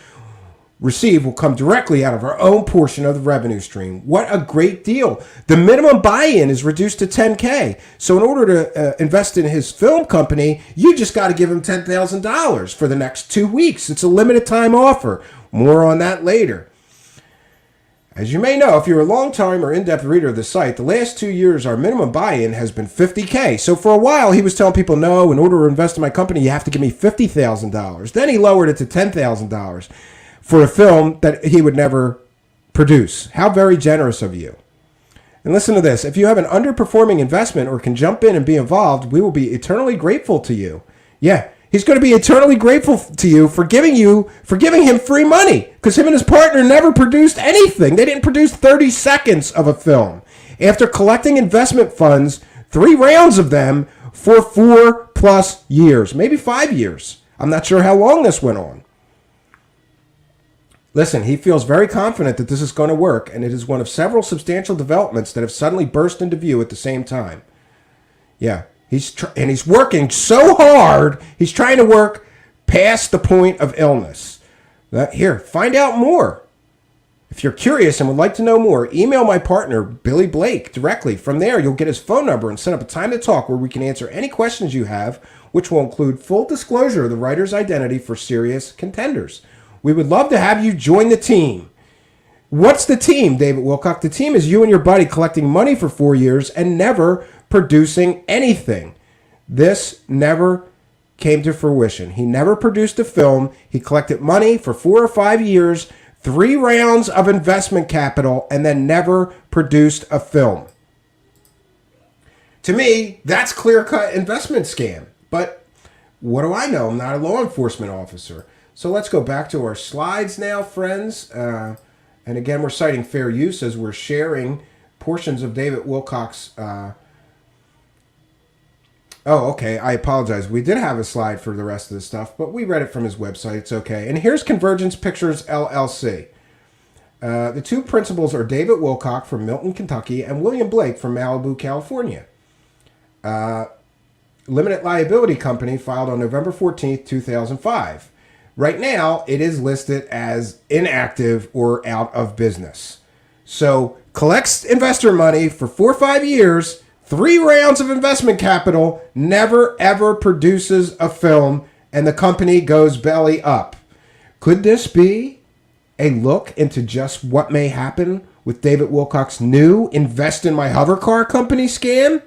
receive will come directly out of our own portion of the revenue stream. What a great deal. The minimum buy-in is reduced to $10,000. So in order to invest in his film company, you just got to give him $10,000 for the next 2 weeks. It's a limited time offer. More on that later. As you may know, if you're a long-time or in-depth reader of the site, the last 2 years our minimum buy-in has been $50,000. So for a while he was telling people, no, in order to invest in my company, you have to give me $50,000. Then he lowered it to $10,000 for a film that he would never produce. How very generous of you. And listen to this. If you have an underperforming investment or can jump in and be involved, we will be eternally grateful to you. Yeah. He's going to be eternally grateful to you for giving him free money, because him and his partner never produced anything. They didn't produce 30 seconds of a film. After collecting investment funds, 3 rounds of them for 4+ years, maybe 5 years. I'm not sure how long this went on. Listen, he feels very confident that this is going to work, and it is one of several substantial developments that have suddenly burst into view at the same time. Yeah. He's working so hard, he's trying to work past the point of illness. Here, find out more. If you're curious and would like to know more, email my partner, Billy Blake, directly. From there, you'll get his phone number and set up a time to talk where we can answer any questions you have, which will include full disclosure of the writer's identity for serious contenders. We would love to have you join the team. What's the team, David Wilcock? The team is you and your buddy collecting money for 4 years and never producing anything. This never came to fruition. He never produced a film. He collected money for 4 or 5 years, 3 rounds of investment capital, and then never produced a film. To me, that's clear-cut investment scam. But what do I know? I'm not a law enforcement officer. So let's go back to our slides now, friends. And again, we're citing fair use as we're sharing portions of David Wilcock's oh, okay. I apologize. We did have a slide for the rest of this stuff, but we read it from his website. It's okay. And here's Convergence Pictures, LLC. The 2 principals are David Wilcock from Milton, Kentucky, and William Blake from Malibu, California. Limited liability company filed on November 14th, 2005. Right now, it is listed as inactive or out of business. So, collects investor money for 4 or 5 years, 3 rounds of investment capital, never ever produces a film, and the company goes belly up. Could this be a look into just what may happen with David Wilcock's new Invest in My Hover Car Company scam?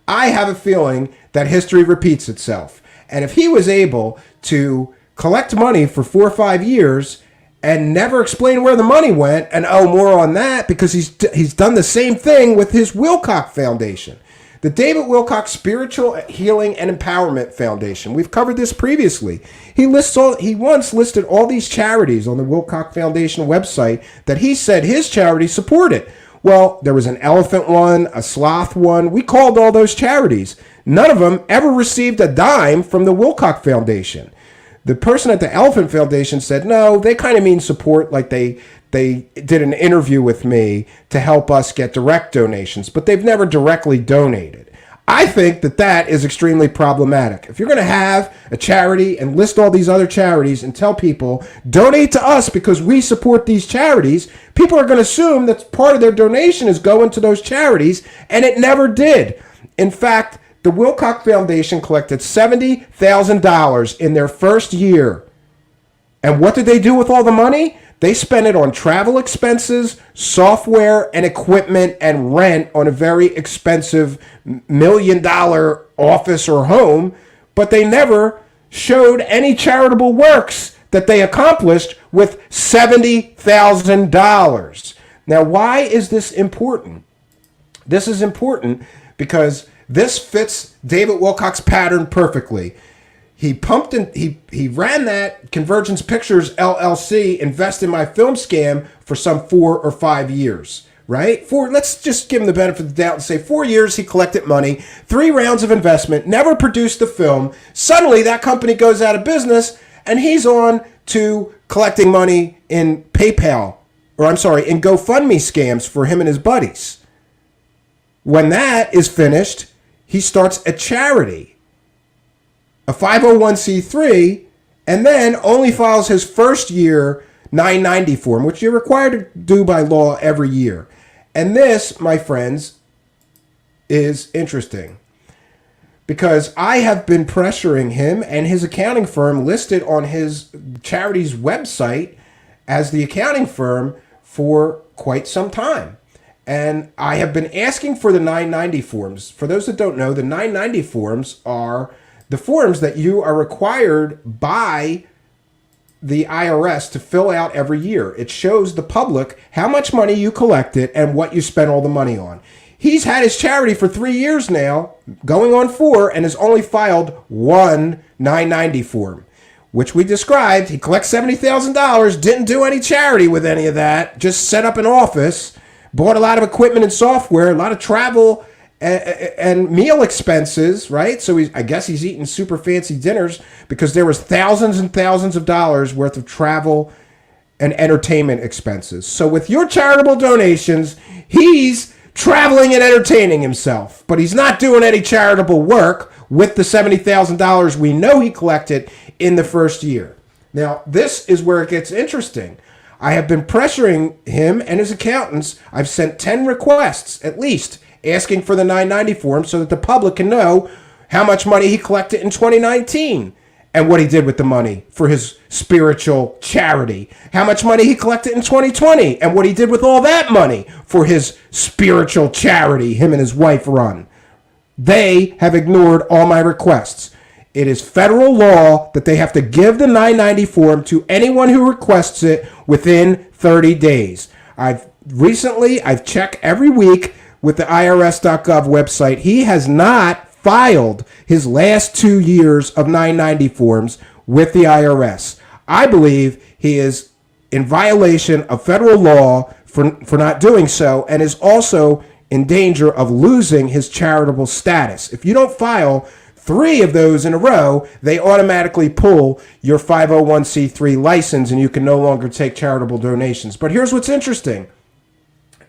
I have a feeling that history repeats itself. And if he was able to collect money for 4 or 5 years and never explain where the money went, and more on that, because he's done the same thing with his Wilcock Foundation. The David Wilcock Spiritual Healing and Empowerment Foundation. We've covered this previously. He once listed all these charities on the Wilcock Foundation website that he said his charity supported. Well, there was an elephant one, a sloth one. We called all those charities. None of them ever received a dime from the Wilcock Foundation. The person at the Elephant Foundation said, no, they kind of mean support, like they did an interview with me to help us get direct donations, but they've never directly donated. I think that is extremely problematic. If you're going to have a charity and list all these other charities and tell people, donate to us because we support these charities, people are going to assume that part of their donation is going to those charities, and it never did. In fact, the Wilcock Foundation collected $70,000 in their first year. And what did they do with all the money? They spent it on travel expenses, software and equipment, and rent on a very expensive $1 million office or home, but they never showed any charitable works that they accomplished with $70,000. Now, why is this important? This is important because this fits David Wilcock's pattern perfectly. He pumped and he ran that Convergence Pictures LLC Invest in My Film scam for some 4 or 5 years, right? Let's just give him the benefit of the doubt and say 4 years he collected money, 3 rounds of investment, never produced the film. Suddenly that company goes out of business and he's on to collecting money in PayPal, in GoFundMe scams for him and his buddies. When that is finished, he starts a charity, a 501c3, and then only files his first year 990 form, which you're required to do by law every year. And this, my friends, is interesting because I have been pressuring him and his accounting firm listed on his charity's website as the accounting firm for quite some time. And I have been asking for the 990 forms. For those that don't know, the 990 forms are the forms that you are required by the IRS to fill out every year. It shows the public how much money you collected and what you spent all the money on. He's had his charity for 3 years now, going on 4, and has only filed one 990 form, which we described. He collects $70,000, didn't do any charity with any of that, just set up an office, bought a lot of equipment and software, a lot of travel and meal expenses, right? So I guess he's eating super fancy dinners because there was thousands and thousands of dollars worth of travel and entertainment expenses. So with your charitable donations, he's traveling and entertaining himself, but he's not doing any charitable work with the $70,000 we know he collected in the first year. Now, this is where it gets interesting. I have been pressuring him and his accountants. I've sent 10 requests, at least, asking for the 990 form so that the public can know how much money he collected in 2019 and what he did with the money for his spiritual charity. How much money he collected in 2020 and what he did with all that money for his spiritual charity him and his wife run. They have ignored all my requests. It is federal law that they have to give the 990 form to anyone who requests it within 30 days. I've checked every week with the IRS.gov website. He has not filed his last 2 years of 990 forms with the IRS. I believe he is in violation of federal law for not doing so, and is also in danger of losing his charitable status. If you don't file 3 of those in a row, they automatically pull your 501c3 license and you can no longer take charitable donations. But here's what's interesting.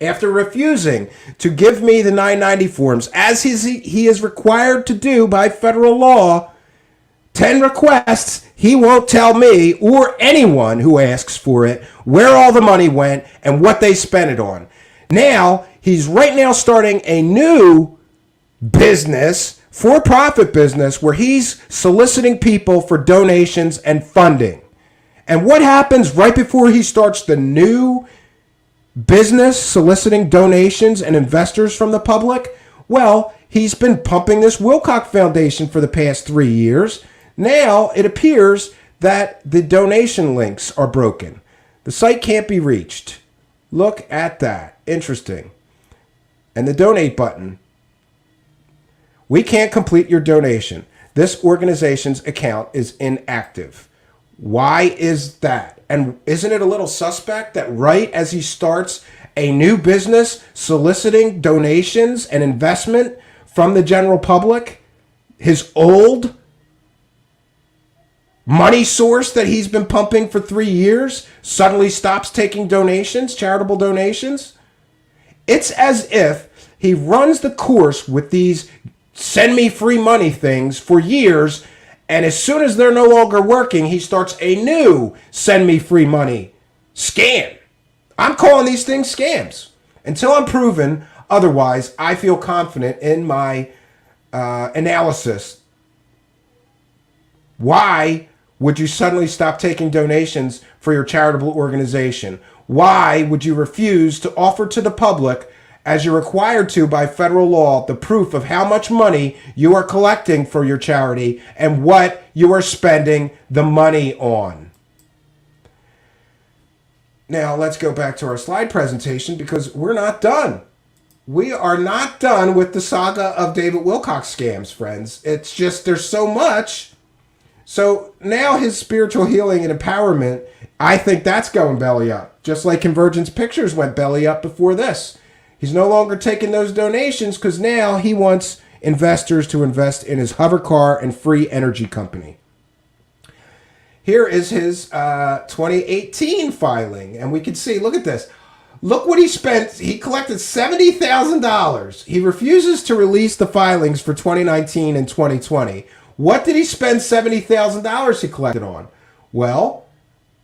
After refusing to give me the 990 forms, as he is required to do by federal law, 10 requests, he won't tell me or anyone who asks for it where all the money went and what they spent it on. Now, he's right now starting a new business, for-profit business, where he's soliciting people for donations and funding. And what happens right before he starts the new business soliciting donations and investors from the public? Well, he's been pumping this Wilcock Foundation for the past 3 years. Now it appears that the donation links are broken. The site can't be reached. Look at that. Interesting. And the donate button We can't complete your donation. This organization's account is inactive. Why is that? And isn't it a little suspect that right as he starts a new business soliciting donations and investment from the general public, his old money source that he's been pumping for 3 years suddenly stops taking donations, charitable donations? It's as if he runs the course with these send me free money things for years, and as soon as they're no longer working, he starts a new send me free money scam. I'm calling these things scams. Until I'm proven otherwise, I feel confident in my analysis. Why would you suddenly stop taking donations for your charitable organization? Why would you refuse to offer to the public, as you're required to by federal law, the proof of how much money you are collecting for your charity and what you are spending the money on? Now, let's go back to our slide presentation because we're not done. We are not done with the saga of David Wilcock scams, friends. It's just there's so much. So now his spiritual healing and empowerment, I think that's going belly up. Just like Convergence Pictures went belly up before this. He's no longer taking those donations because now he wants investors to invest in his hover car and free energy company. Here is his 2018 filing, and we can see, look at this. Look what he spent. He collected $70,000. He refuses to release the filings for 2019 and 2020. What did he spend $70,000 he collected on? Well,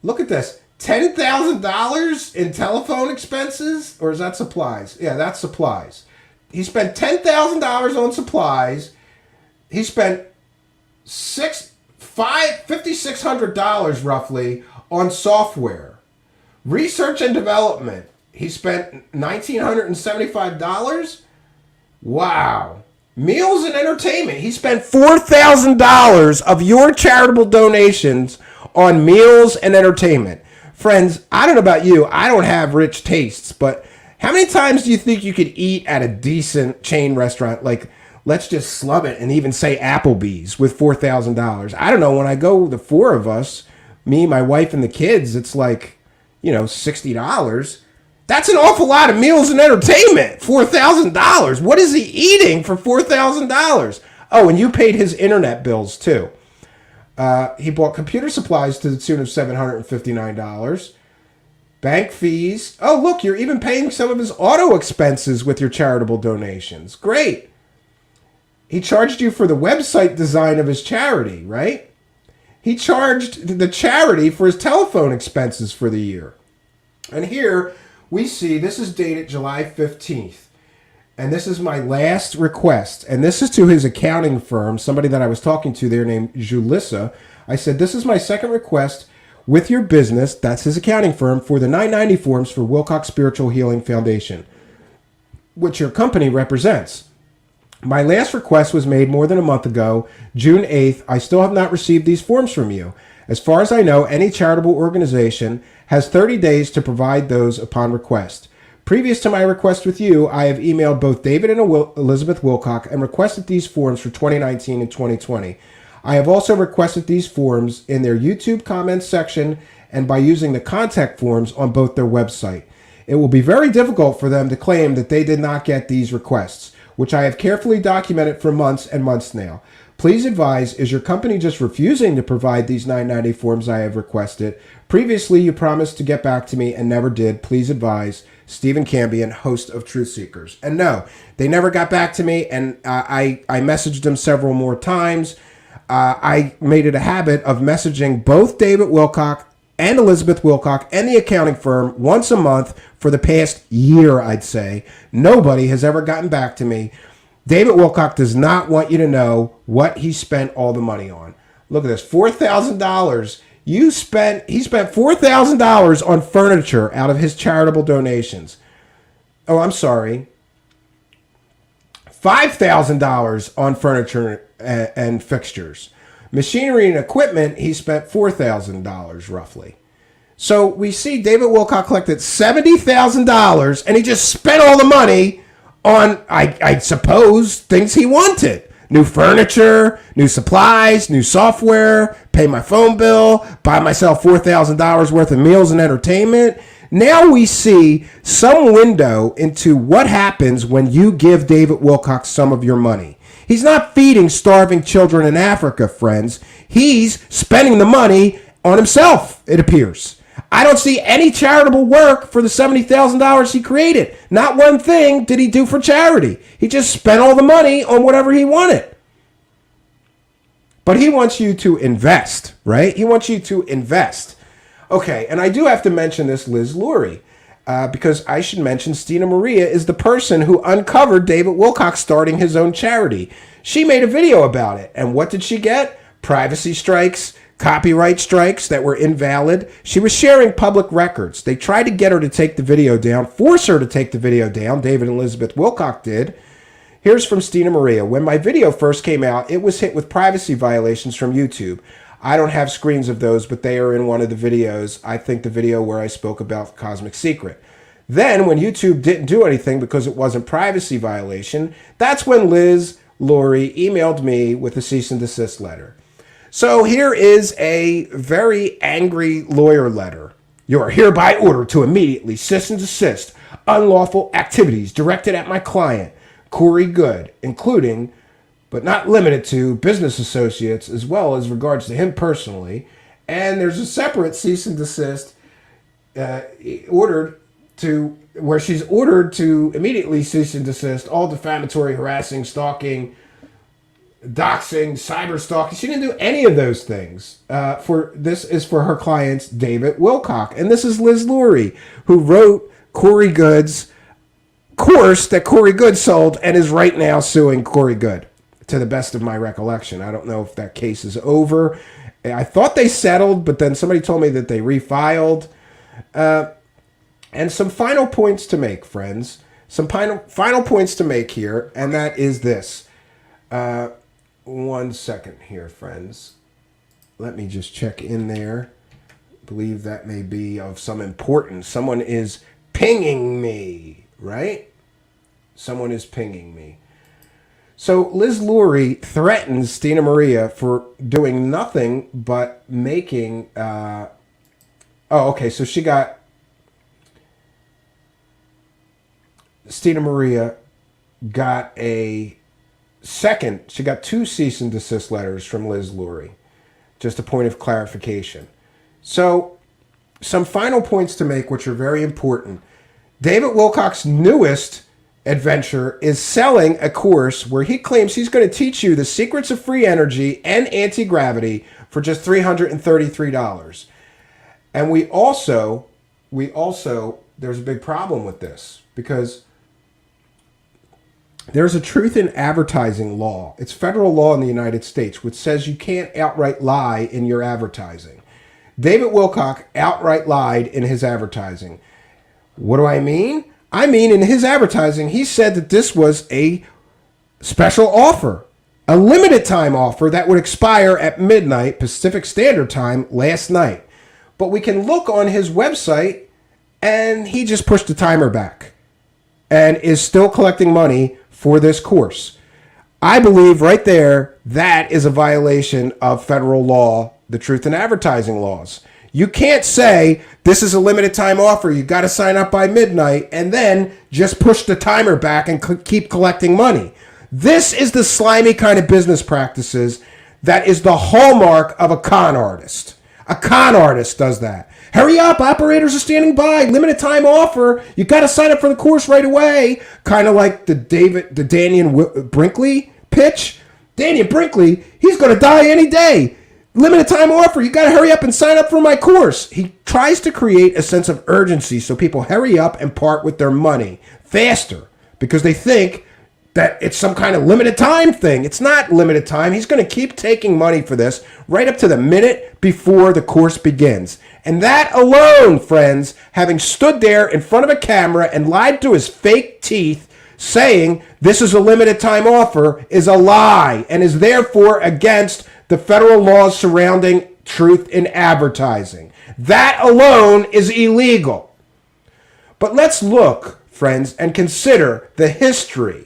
look at this. $10,000 in telephone expenses? Or is that supplies? Yeah, that's supplies. He spent $10,000 on supplies. He spent $5,600 roughly on software. Research and development. He spent $1,975. Wow. Meals and entertainment. He spent $4,000 of your charitable donations on meals and entertainment. Friends, I don't know about you. I don't have rich tastes, but how many times do you think you could eat at a decent chain restaurant? Like, let's just slum it and even say Applebee's with $4,000. I don't know. When I go, the four of us, me, my wife, and the kids, it's like, $60. That's an awful lot of meals and entertainment. $4,000. What is he eating for $4,000? Oh, and you paid his internet bills too. He bought computer supplies to the tune of $759. Bank fees. Oh, look, you're even paying some of his auto expenses with your charitable donations. Great. He charged you for the website design of his charity, right? He charged the charity for his telephone expenses for the year. And here we see, this is dated July 15th. And this is my last request. And this is to his accounting firm, somebody that I was talking to there named Julissa. I said, this is my second request with your business, that's his accounting firm, for the 990 forms for Wilcock Spiritual Healing Foundation, which your company represents. My last request was made more than a month ago, June 8th. I still have not received these forms from you. As far as I know, any charitable organization has 30 days to provide those upon request. Previous to my request with you, I have emailed both David and Elizabeth Wilcock and requested these forms for 2019 and 2020. I have also requested these forms in their YouTube comments section and by using the contact forms on both their website. It will be very difficult for them to claim that they did not get these requests, which I have carefully documented for months and months now. Please advise, is your company just refusing to provide these 990 forms I have requested? Previously, you promised to get back to me and never did. Please advise. Stephen Cambion, host of Truthseekers. And no, they never got back to me, and I messaged them several more times. I made it a habit of messaging both David Wilcock and Elizabeth Wilcock and the accounting firm once a month for the past year, I'd say. Nobody has ever gotten back to me. David Wilcock does not want you to know what he spent all the money on. Look at this, $4,000. He spent $4,000 on furniture out of his charitable donations. Oh, I'm sorry. $5,000 on furniture and fixtures. Machinery and equipment, he spent $4,000 roughly. So we see David Wilcock collected $70,000 and he just spent all the money on, I suppose, things he wanted. New furniture, new supplies, new software, pay my phone bill, buy myself $4,000 worth of meals and entertainment. Now we see some window into what happens when you give David Wilcock some of your money. He's not feeding starving children in Africa, friends. He's spending the money on himself, it appears. I don't see any charitable work for the $70,000 he created. Not one thing did he do for charity. He just spent all the money on whatever he wanted. But he wants you to invest, right? He wants you to invest. Okay, and I do have to mention this Liz Lurie, because I should mention Stina Maria is the person who uncovered David Wilcock starting his own charity. She made a video about it, and what did she get? Privacy strikes, copyright strikes that were invalid. She was sharing public records. They tried to get her to take the video down, force her to take the video down. David and Elizabeth Wilcock did. Here's from Stina Maria. When my video first came out, it was hit with privacy violations from YouTube. I don't have screens of those, but they are in one of the videos. I think the video where I spoke about Cosmic Secret. Then when YouTube didn't do anything because it wasn't privacy violation, that's when Liz Lurie emailed me with a cease and desist letter. So here is a very angry lawyer letter. You are hereby ordered to immediately cease and desist unlawful activities directed at my client, Corey Good, including, but not limited to, business associates, as well as regards to him personally. And there's a separate cease and desist ordered to, where she's ordered to immediately cease and desist all defamatory, harassing, stalking, doxing, cyber stalking. She didn't do any of those things. This is for her clients, David Wilcock. And this is Liz Lurie, who wrote Corey Good's course that Corey Good sold and is right now suing Corey Good, to the best of my recollection. I don't know if that case is over. I thought they settled, but then somebody told me that they refiled. And some final points to make, friends. Some final points to make here, and that is this. 1 second here, friends. Let me just check in there. I believe that may be of some importance. Someone is pinging me, right? Someone is pinging me. So Liz Lurie threatens Stina Maria for doing nothing but making... so she got... Stina Maria got she got 2 cease and desist letters from Liz Lurie. Just a point of clarification. So, some final points to make, which are very important. David Wilcock's newest adventure is selling a course where he claims he's going to teach you the secrets of free energy and anti-gravity for just $333. And we also, there's a big problem with this, because there's a truth in advertising law. It's federal law in the United States, which says you can't outright lie in your advertising. David Wilcock outright lied in his advertising. What do I mean? I mean, in his advertising, he said that this was a special offer, a limited time offer that would expire at midnight Pacific Standard Time last night. But we can look on his website, and he just pushed the timer back and is still collecting money for this course. I believe right there, that is a violation of federal law, the truth in advertising laws. You can't say, this is a limited time offer, you got to sign up by midnight, and then just push the timer back and keep collecting money. This is the slimy kind of business practices that is the hallmark of a con artist. A con artist does that. Hurry up, operators are standing by. Limited time offer. You got to sign up for the course right away. Kind of like the Daniel Brinkley pitch. Daniel Brinkley, he's going to die any day. Limited time offer. You got to hurry up and sign up for my course. He tries to create a sense of urgency so people hurry up and part with their money faster because they think that it's some kind of limited time thing. It's not limited time. He's going to keep taking money for this right up to the minute before the course begins. And that alone, friends, having stood there in front of a camera and lied to his fake teeth, saying this is a limited time offer, is a lie and is therefore against the federal laws surrounding truth in advertising. That alone is illegal. But let's look, friends, and consider the history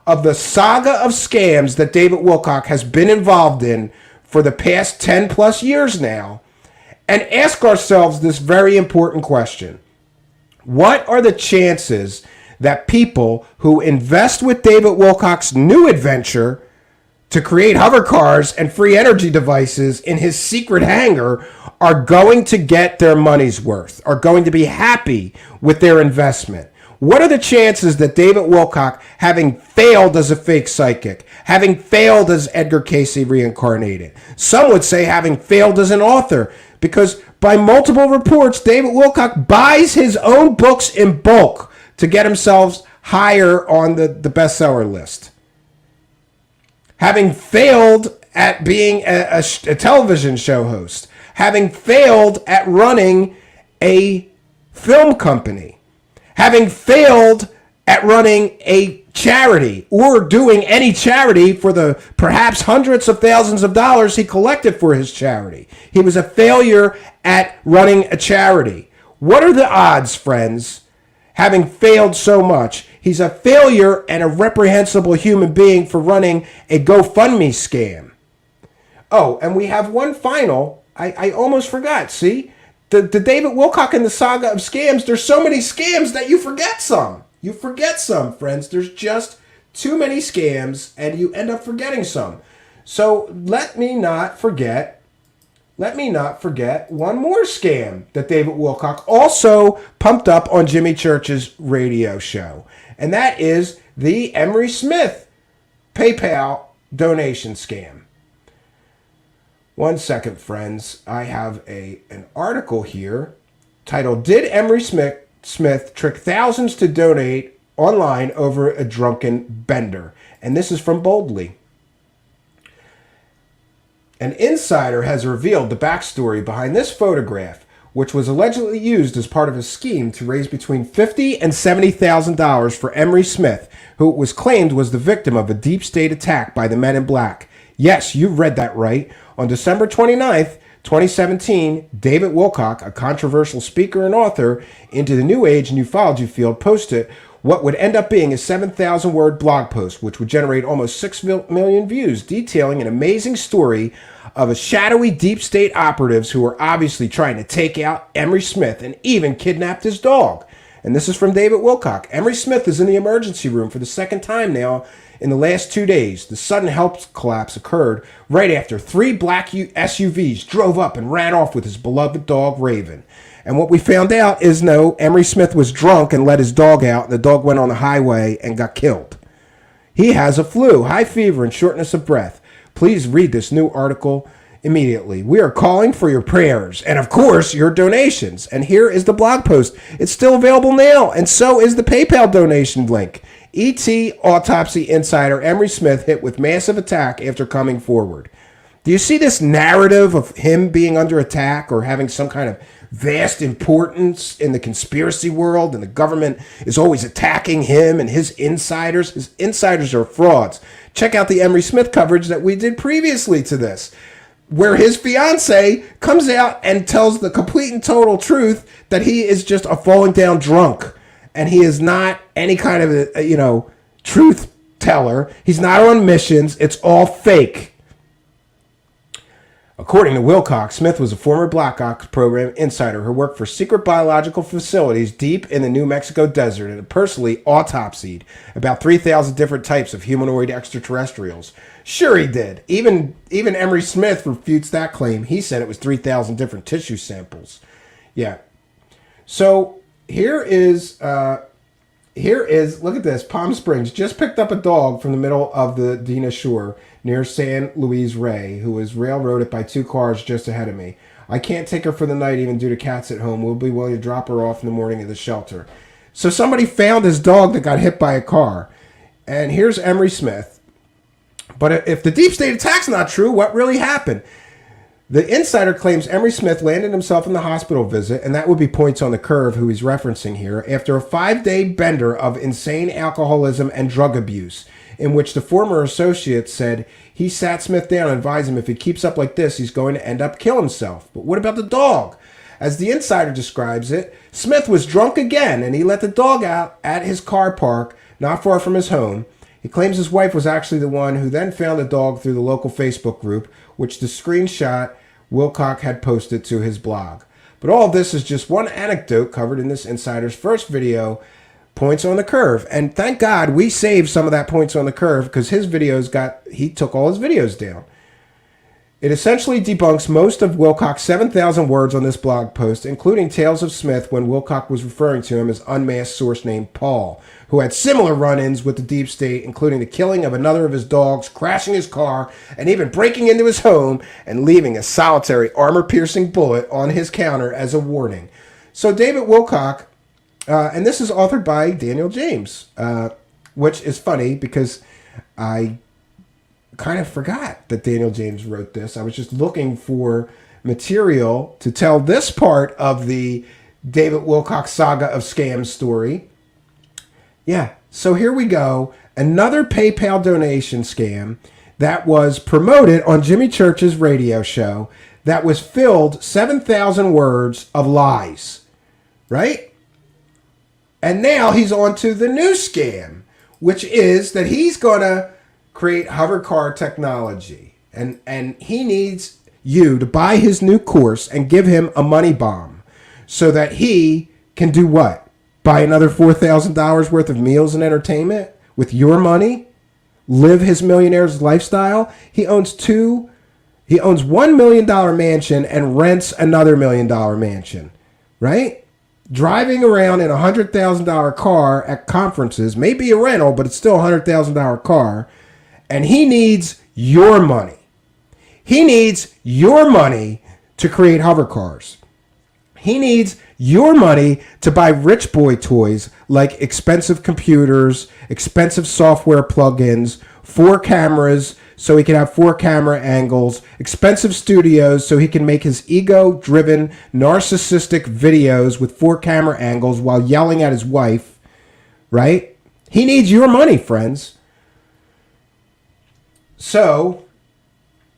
of the saga of scams that David Wilcock has been involved in for the past 10 plus years now and ask ourselves this very important question. What are the chances that people who invest with David Wilcock's new adventure to create hover cars and free energy devices in his secret hangar are going to get their money's worth, are going to be happy with their investment? What are the chances that David Wilcock, having failed as a fake psychic, having failed as Edgar Cayce reincarnated, some would say having failed as an author, because by multiple reports, David Wilcock buys his own books in bulk to get himself higher on the bestseller list. Having failed at being a television show host, having failed at running a film company, having failed at running a charity or doing any charity for the perhaps hundreds of thousands of dollars he collected for his charity. He was a failure at running a charity. What are the odds, friends? Having failed so much, he's a failure and a reprehensible human being for running a GoFundMe scam. Oh, and we have one final. I almost forgot. See? The David Wilcock and the saga of scams, there's so many scams that you forget some. You forget some, friends. There's just too many scams, and you end up forgetting some. So let me not forget one more scam that David Wilcock also pumped up on Jimmy Church's radio show. And that is the Emery Smith PayPal donation scam. One second, friends. I have an article here titled, "Did Emery Smith trick thousands to donate online over a drunken bender?" And this is from Boldly. An insider has revealed the backstory behind this photograph, which was allegedly used as part of a scheme to raise between $50,000 and $70,000 for Emery Smith, who it was claimed was the victim of a deep state attack by the Men in Black. Yes, you read that right. On December 29th, 2017, David Wilcock, a controversial speaker and author into the New Age and ufology field, posted what would end up being a 7,000-word blog post, which would generate almost 6 million views, detailing an amazing story of a shadowy deep state operatives who were obviously trying to take out Emery Smith and even kidnapped his dog. And this is from David Wilcock. Emery Smith is in the emergency room for the second time now in the last 2 days. The sudden health collapse occurred right after 3 black SUVs drove up and ran off with his beloved dog, Raven. And what we found out is, no, Emery Smith was drunk and let his dog out, and the dog went on the highway and got killed. He has a flu, high fever, and shortness of breath. Please read this new article immediately. We are calling for your prayers and, of course, your donations. And here is the blog post. It's still available now, and so is the PayPal donation link. ET Autopsy Insider Emery Smith hit with massive attack after coming forward. Do you see this narrative of him being under attack or having some kind of vast importance in the conspiracy world, and the government is always attacking him and his insiders? His insiders are frauds. Check out the Emery Smith coverage that we did previously to this, where his fiance comes out and tells the complete and total truth that he is just a falling down drunk, and he is not any kind of a, truth teller. He's not on missions. It's all fake. According to Wilcock, Smith was a former Black Ops program insider who worked for secret biological facilities deep in the New Mexico desert and personally autopsied about 3,000 different types of humanoid extraterrestrials. Sure he did. Even Emery Smith refutes that claim. He said it was 3,000 different tissue samples. Yeah. So here is, look at this. Palm Springs just picked up a dog from the middle of the Dina Shore near San Luis Rey, who was railroaded by 2 cars just ahead of me. I can't take her for the night even due to cats at home. We'll be willing to drop her off in the morning at the shelter. So somebody found his dog that got hit by a car. And here's Emery Smith. But if the deep state attack's not true, what really happened? The insider claims Emery Smith landed himself in the hospital visit, and that would be points on the curve who he's referencing here, after a 5-day bender of insane alcoholism and drug abuse, in which the former associate said he sat Smith down and advised him if he keeps up like this, he's going to end up killing himself. But what about the dog? As the insider describes it, Smith was drunk again, and he let the dog out at his car park not far from his home. He claims his wife was actually the one who then found the dog through the local Facebook group, which the screenshot Wilcock had posted to his blog. But all of this is just one anecdote covered in this insider's first video, Points on the Curve. And thank God we saved some of that Points on the Curve, because his videos he took all his videos down. It essentially debunks most of Wilcock's 7,000 words on this blog post, including Tales of Smith, when Wilcock was referring to him as unmasked source named Paul, who had similar run-ins with the deep state, including the killing of another of his dogs, crashing his car, and even breaking into his home and leaving a solitary armor-piercing bullet on his counter as a warning. So David Wilcock, and this is authored by Daniel James, which is funny because I kind of forgot that Daniel James wrote this. I was just looking for material to tell this part of the David Wilcock saga of scam story. Yeah, so here we go. Another PayPal donation scam that was promoted on Jimmy Church's radio show that was filled 7,000 words of lies, right? And now he's on to the new scam, which is that he's going to create hover car technology, and he needs you to buy his new course and give him a money bomb so that he can do what? Buy another $4,000 worth of meals and entertainment with your money? Live his millionaire's lifestyle? He owns $1 million mansion and rents another $1 million mansion, right? Driving around in a $100,000 car at conferences, may be a rental, but it's still a $100,000 car. And he needs your money. He needs your money to create hover cars. He needs your money to buy rich boy toys like expensive computers, expensive software plugins, 4 cameras so he can have 4 camera angles, expensive studios so he can make his ego-driven, narcissistic videos with 4 camera angles while yelling at his wife, right? He needs your money, friends. So,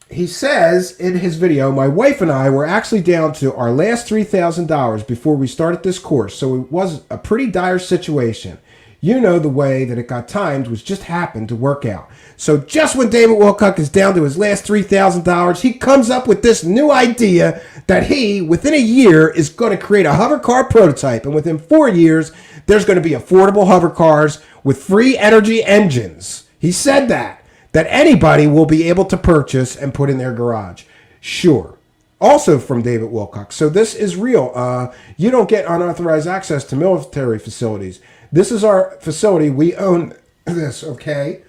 he says in his video, my wife and I were actually down to our last $3,000 before we started this course, so it was a pretty dire situation. You know, the way that it got timed was just happened to work out. So just when David Wilcock is down to his last $3,000, he comes up with this new idea that he, within a year, is going to create a hover car prototype, and within 4 years, there's going to be affordable hover cars with free energy engines. He said that anybody will be able to purchase and put in their garage. Sure. Also from David Wilcock. So this is real. You don't get unauthorized access to military facilities. This is our facility. We own this, okay?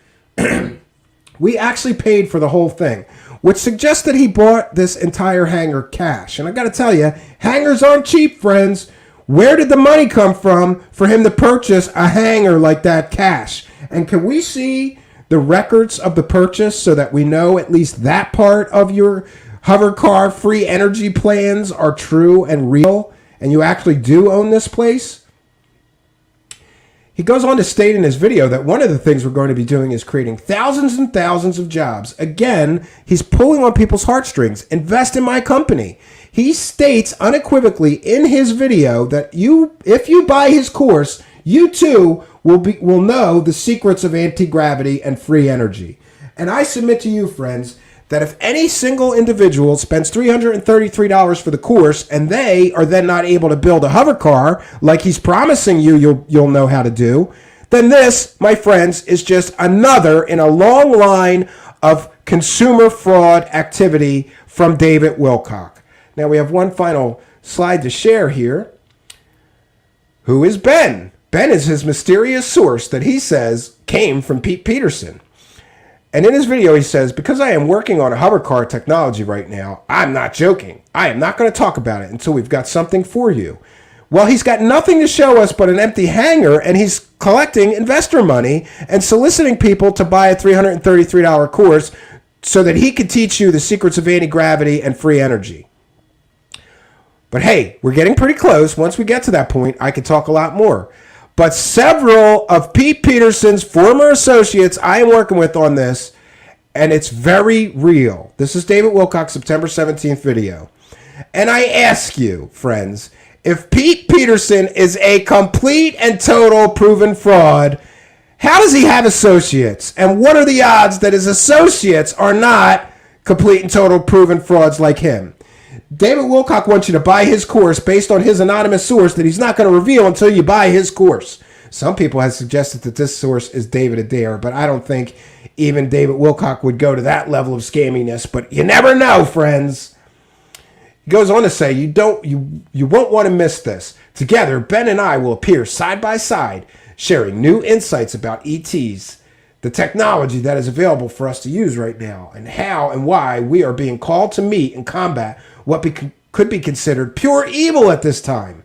We actually paid for the whole thing, which suggests that he bought this entire hangar cash. And I got to tell you, hangars aren't cheap, friends. Where did the money come from for him to purchase a hangar like that cash? And can we see the records of the purchase so that we know at least that part of your hover car free energy plans are true and real, and you actually do own this place? He goes on to state in his video that one of the things we're going to be doing is creating thousands and thousands of jobs. Again, he's pulling on people's heartstrings. Invest in my company. He states unequivocally in his video that if you buy his course, you too will know the secrets of anti-gravity and free energy. And I submit to you, friends, that if any single individual spends $333 for the course and they are then not able to build a hover car like he's promising you'll know how to do, then this, my friends, is just another in a long line of consumer fraud activity from David Wilcock. Now we have one final slide to share here. Who is Ben? Ben is his mysterious source that he says came from Pete Peterson. And in his video, he says, because I am working on a hover car technology right now, I'm not joking. I am not going to talk about it until we've got something for you. Well, he's got nothing to show us but an empty hangar, and he's collecting investor money and soliciting people to buy a $333 course so that he could teach you the secrets of anti-gravity and free energy. But hey, we're getting pretty close. Once we get to that point, I could talk a lot more. But several of Pete Peterson's former associates I am working with on this, and it's very real. This is David Wilcock's September 17th video. And I ask you, friends, if Pete Peterson is a complete and total proven fraud, How does he have associates? And what are the odds that his associates are not complete and total proven frauds like him? David Wilcock wants you to buy his course based on his anonymous source that he's not going to reveal until you buy his course. Some people have suggested that this source is David Adair, but I don't think even David Wilcock would go to that level of scamminess. But you never know, friends. He goes on to say, you won't want to miss this. Together, Ben and I will appear side by side, sharing new insights about ETs, the technology that is available for us to use right now, and how and why we are being called to meet and combat what could be considered pure evil at this time.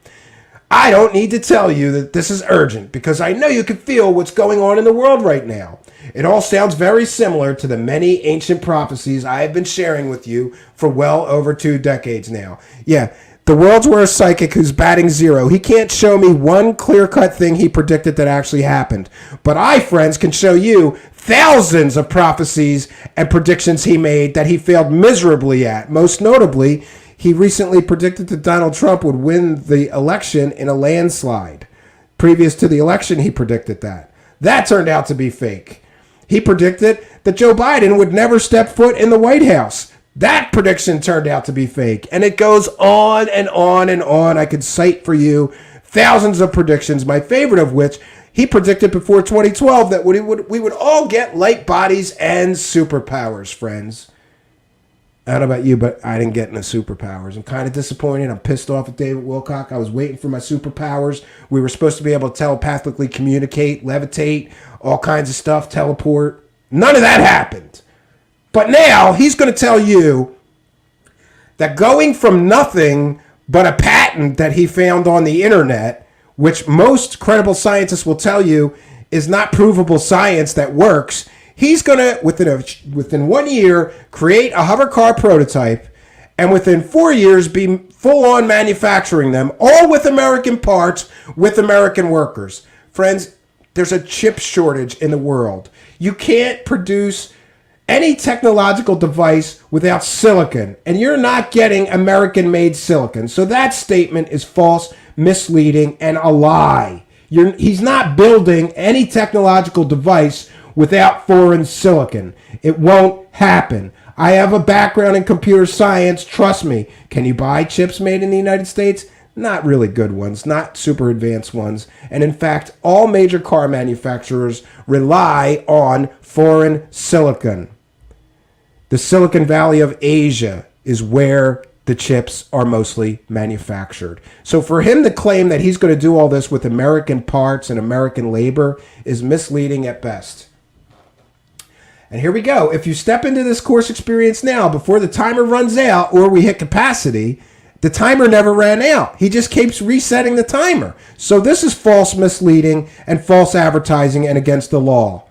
I don't need to tell you that this is urgent because I know you can feel what's going on in the world right now. It all sounds very similar to the many ancient prophecies I have been sharing with you for well over 2 decades now. Yeah, the world's worst psychic who's batting 0. He can't show me one clear-cut thing he predicted that actually happened. But I, friends, can show you thousands of prophecies and predictions he made that he failed miserably at. Most notably, he recently predicted that Donald Trump would win the election in a landslide. Previous to the election, he predicted that. That turned out to be fake. He predicted that Joe Biden would never step foot in the White House. That prediction turned out to be fake. And it goes on and on and on. I could cite for you thousands of predictions, my favorite of which he predicted before 2012 that we would all get light bodies and superpowers, friends. I don't know about you, but I didn't get no superpowers. I'm kind of disappointed. I'm pissed off at David Wilcock. I was waiting for my superpowers. We were supposed to be able to telepathically communicate, levitate, all kinds of stuff, teleport. None of that happened. But now he's going to tell you that going from nothing but a patent that he found on the internet, which most credible scientists will tell you is not provable science that works, he's going to, within 1 year, create a hover car prototype, and within 4 years be full-on manufacturing them, all with American parts, with American workers. Friends, there's a chip shortage in the world. You can't produce any technological device without silicon, and you're not getting American-made silicon. So that statement is false, misleading, and a lie. He's not building any technological device without foreign silicon. It won't happen. I have a background in computer science. Trust me. Can you buy chips made in the United States? Not really good ones, not super advanced ones. And in fact, all major car manufacturers rely on foreign silicon. The Silicon Valley of Asia is where the chips are mostly manufactured. So for him to claim that he's going to do all this with American parts and American labor is misleading at best. And here we go. If you step into this course experience now, before the timer runs out or we hit capacity, the timer never ran out. He just keeps resetting the timer. So this is false, misleading, and false advertising and against the law.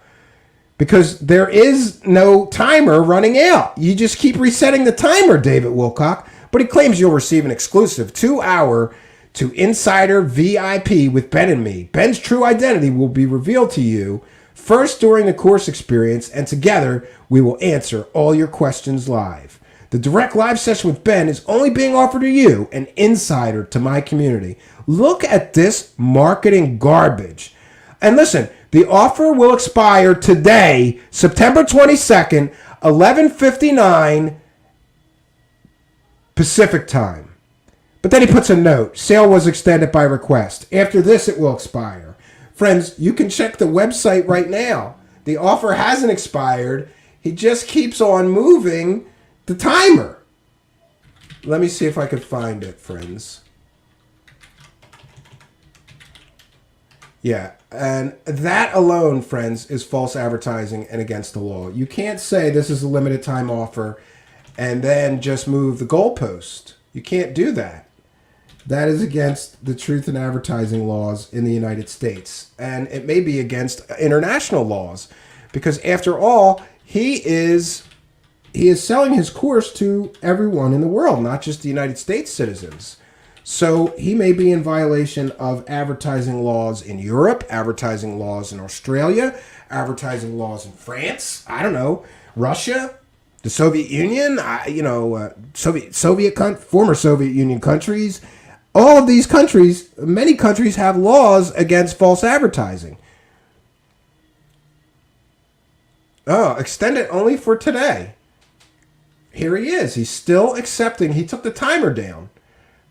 Because there is no timer running out. You just keep resetting the timer, David Wilcock. But he claims you'll receive an exclusive 2-hour to Insider VIP with Ben and me. Ben's true identity will be revealed to you first during the course experience, and together we will answer all your questions live. The direct live session with Ben is only being offered to you, an insider to my community. Look at this marketing garbage. And listen, the offer will expire today, September 22nd, 11:59 Pacific time. But then he puts a note. Sale was extended by request. After this, it will expire. Friends, you can check the website right now. The offer hasn't expired. He just keeps on moving the timer. Let me see if I can find it, friends. Yeah, and that alone, friends, is false advertising and against the law. You can't say this is a limited time offer and then just move the goalpost. You can't do that. That is against the truth in advertising laws in the United States. And it may be against international laws because, after all, he is selling his course to everyone in the world, not just the United States citizens. So he may be in violation of advertising laws in Europe, advertising laws in Australia, advertising laws in France, I don't know, Russia, the Soviet Union, former Soviet Union countries. All of these countries, many countries have laws against false advertising. Oh, extend it only for today. Here he is. He's still accepting. He took the timer down,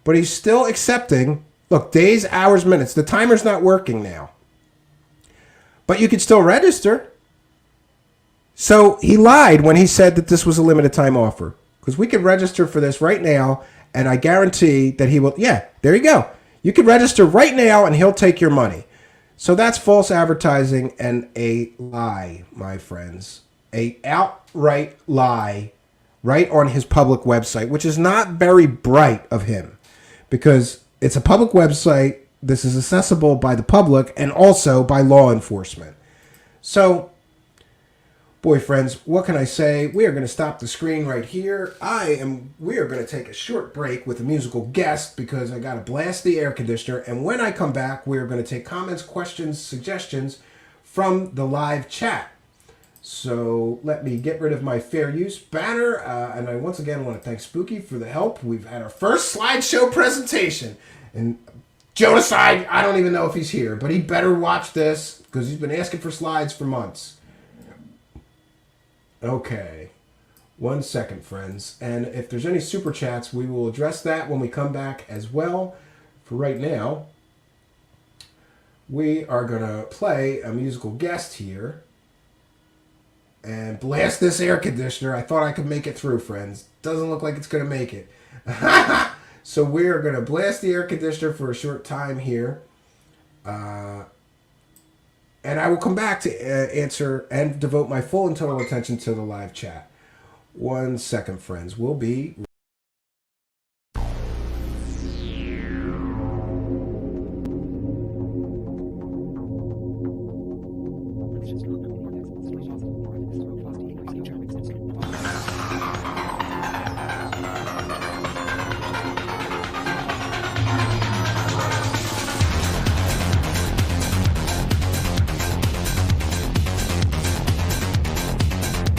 but he's still accepting. Look, days, hours, minutes. The timer's not working now. But you could still register. So he lied when he said that this was a limited time offer. Because we could register for this right now, and I guarantee that he will. Yeah, there you go. You could register right now, and he'll take your money. So that's false advertising and a lie, my friends. A outright lie right on his public website, which is not very bright of him. Because it's a public website. This is accessible by the public and also by law enforcement. So, boy, friends, what can I say? We are going to stop the screen right here. We are going to take a short break with a musical guest because I got to blast the air conditioner. And when I come back, we are going to take comments, questions, suggestions from the live chat. So let me get rid of my fair use banner. And I once again want to thank Spooky for the help. We've had our first slideshow presentation. And Jonas, I don't even know if he's here, but he better watch this because he's been asking for slides for months. Okay. 1 second, friends. And if there's any super chats, we will address that when we come back as well. For right now, we are going to play a musical guest here and blast this air conditioner. I thought I could make it through, friends. Doesn't look like it's going to make it. So we are going to blast the air conditioner for a short time here. And I will come back to answer and devote my full and total attention to the live chat. 1 second, friends. We'll be...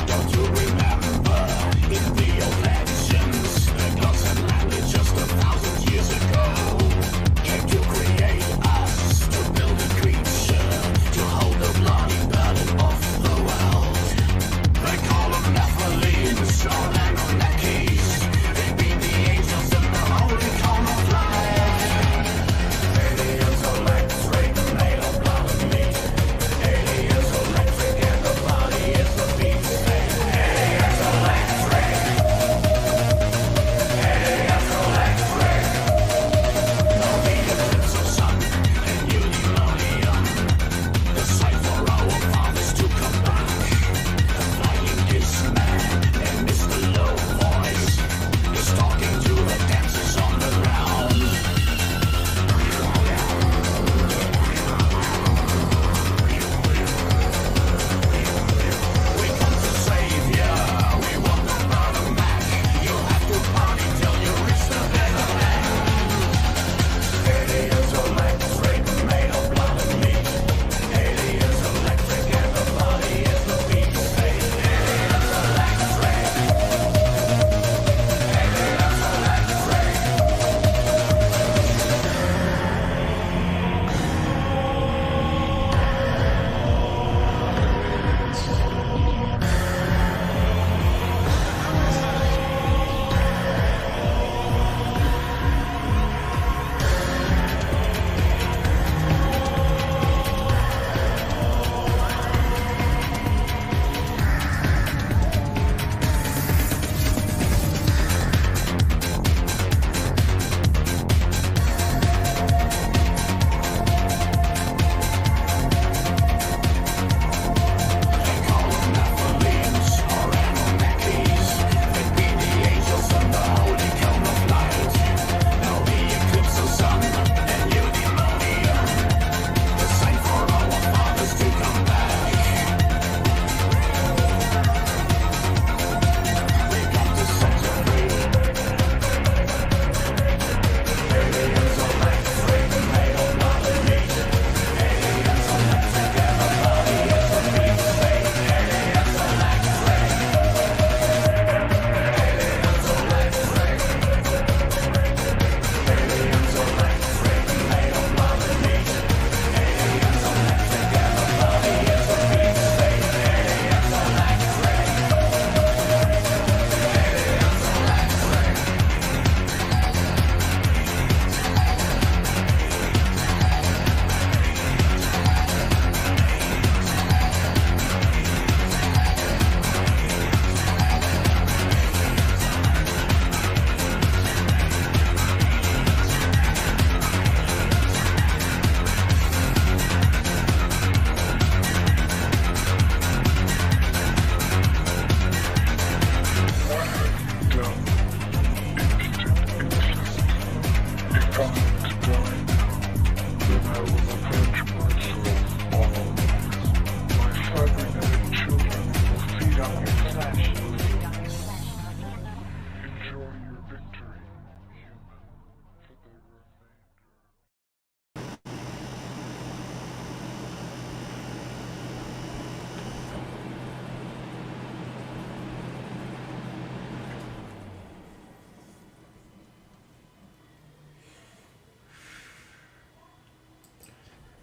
Don't you remember in the old legends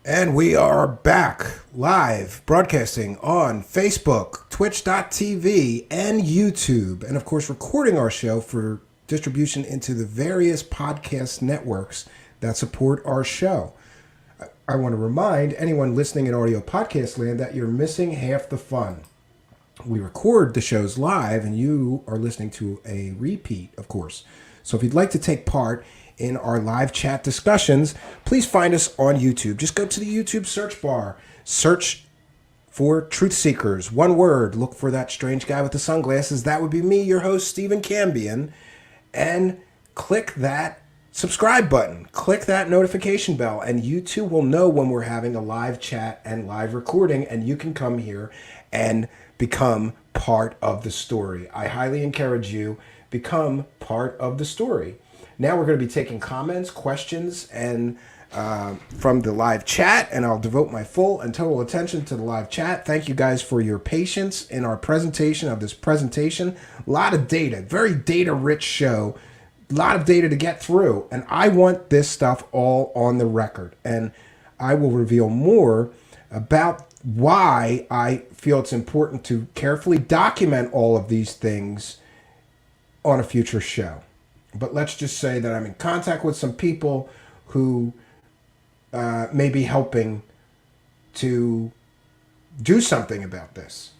And we are back live broadcasting on Facebook, Twitch.tv, and YouTube. And of course, recording our show for distribution into the various podcast networks that support our show. I want to remind anyone listening in audio podcast land that you're missing half the fun. We record the shows live and you are listening to a repeat, of course. So if you'd like to take part in our live chat discussions, please find us on YouTube. Just go to the YouTube search bar, search for Truthseekers, one word, look for that strange guy with the sunglasses. That would be me, your host, Stephen Cambion, and click that subscribe button, click that notification bell, and YouTube will know when we're having a live chat and live recording, and you can come here and become part of the story. I highly encourage you, become part of the story. Now we're going to be taking comments, questions, and from the live chat, and I'll devote my full and total attention to the live chat. Thank you guys for your patience in our presentation of this presentation. A lot of data, very data-rich show, a lot of data to get through, and I want this stuff all on the record, and I will reveal more about why I feel it's important to carefully document all of these things on a future show. But let's just say that I'm in contact with some people who may be helping to do something about this.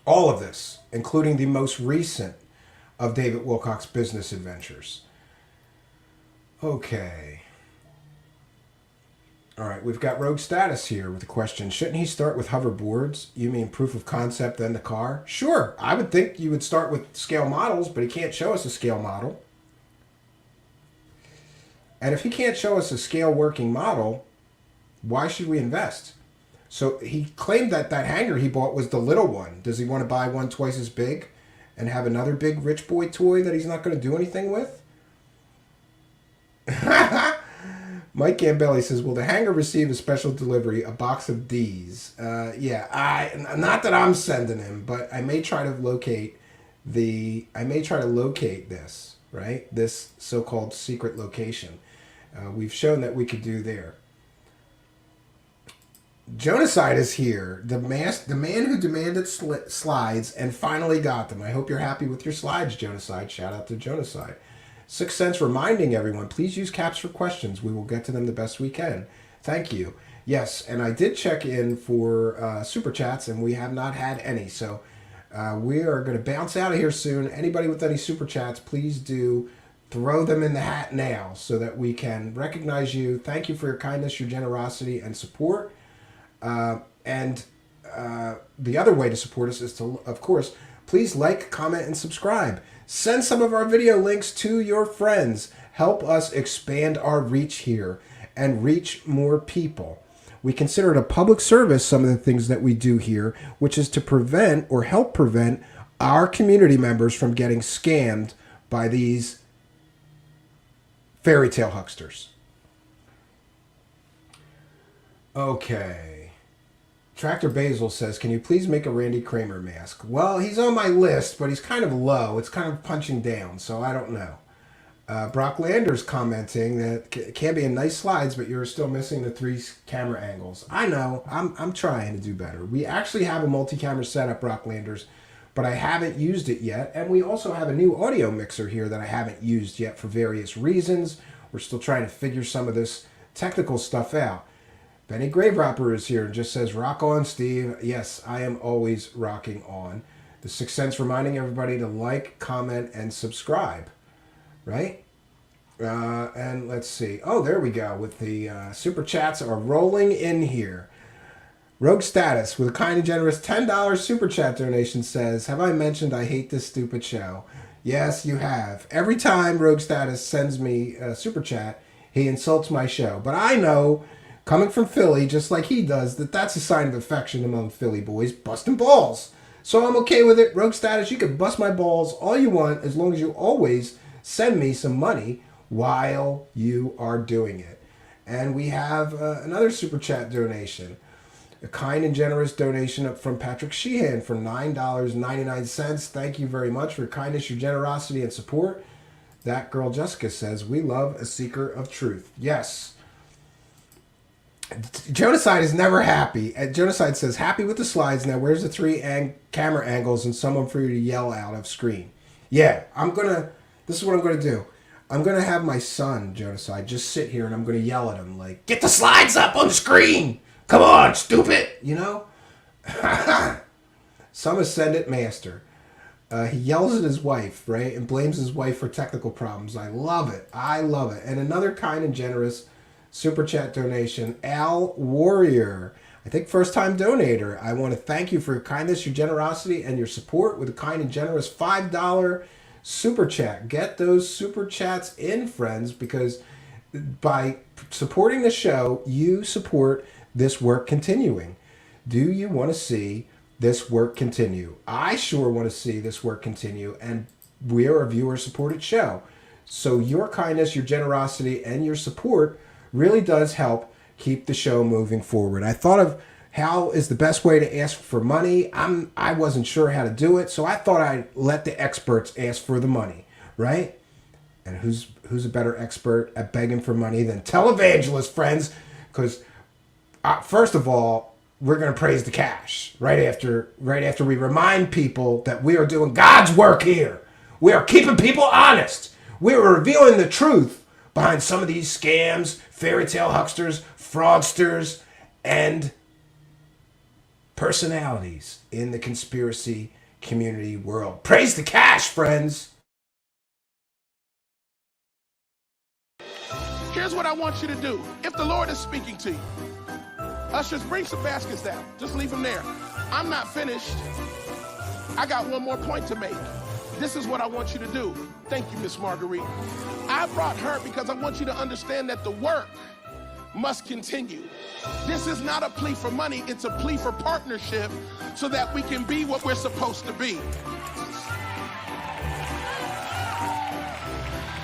All of this, including the most recent of David Wilcock's business adventures. Okay. All right, we've got Rogue Status here with a question. Shouldn't he start with hoverboards? You mean proof of concept, then the car? Sure, I would think you would start with scale models, but he can't show us a scale model. And if he can't show us a scale working model, why should we invest? So he claimed that that hanger he bought was the little one. Does he want to buy one twice as big and have another big rich boy toy that he's not going to do anything with? Mike Gambelli says, will the hanger receive a special delivery, a box of D's? Yeah, not that I'm sending him, but I may try to locate this, right? This so-called secret location. We've shown that we could do there. Jonaside is here, the man who demanded slides and finally got them. I hope you're happy with your slides, Jonaside. Shout out to Jonaside. Sixth Sense reminding everyone, please use caps for questions. We will get to them the best we can. Thank you. Yes, and I did check in for super chats, and we have not had any. So we are going to bounce out of here soon. Anybody with any super chats, please do throw them in the hat now so that we can recognize you. Thank you for your kindness, your generosity, and support. And the other way to support us is to, of course, please like, comment, and subscribe. Send some of our video links to your friends. Help us expand our reach here and reach more people. We consider it a public service, some of the things that we do here, which is to prevent or help prevent our community members from getting scammed by these fairy tale hucksters. Okay. Tractor Basil says, can you please make a Randy Kramer mask? Well, he's on my list, but he's kind of low. It's kind of punching down, so I don't know. Brock Lander's commenting that it can be in nice slides, but you're still missing the 3 camera angles. I know. I'm trying to do better. We actually have a multi-camera setup, Brock Landers, but I haven't used it yet. And we also have a new audio mixer here that I haven't used yet for various reasons. We're still trying to figure some of this technical stuff out. Benny Graverapper is here and just says, rock on, Steve. Yes, I am always rocking on. The Sixth Sense reminding everybody to like, comment, and subscribe. Right? And let's see. Oh, there we go. With the super chats are rolling in here. Rogue Status with a kind and generous $10 super chat donation says, have I mentioned I hate this stupid show? Yes, you have. Every time Rogue Status sends me a super chat, he insults my show. But I know, coming from Philly, just like he does, that that's a sign of affection among Philly boys, busting balls. So I'm okay with it. Rogue Status, you can bust my balls all you want, as long as you always send me some money while you are doing it. And we have another Super Chat donation. A kind and generous donation up from Patrick Sheehan for $9.99. Thank you very much for your kindness, your generosity, and support. That girl Jessica says, we love a seeker of truth. Yes. Jonocide is never happy. And Jonocide says, happy with the slides. Now where's the three camera angles and someone for you to yell out of screen? Yeah, this is what I'm going to do. I'm going to have my son, Jonocide, just sit here and I'm going to yell at him like, get the slides up on the screen. Come on, stupid. You know? Some ascendant master. He yells at his wife, right? And blames his wife for technical problems. I love it. I love it. And another kind and generous Super Chat donation, Al Warrior. I think first-time donator. I want to thank you for your kindness, your generosity, and your support with a kind and generous $5 Super Chat. Get those Super Chats in, friends, because by supporting the show, you support this work continuing. Do you want to see this work continue? I sure want to see this work continue, and we are a viewer-supported show. So your kindness, your generosity, and your support really does help keep the show moving forward. I thought of how is the best way to ask for money. I wasn't sure how to do it, so I thought I'd let the experts ask for the money, right? And who's a better expert at begging for money than televangelists, friends? Because first of all, we're going to praise the cash right after we remind people that we are doing God's work here. We are keeping people honest. We are revealing the truth behind some of these scams, fairy tale hucksters, fraudsters, and personalities in the conspiracy community world. Praise the cash, friends. Here's what I want you to do. If the Lord is speaking to you, ushers, bring some baskets down. Just leave them there. I'm not finished. I got one more point to make. This is what I want you to do. Thank you, Miss Marguerite. I brought her because I want you to understand that the work must continue. This is not a plea for money, it's a plea for partnership so that we can be what we're supposed to be.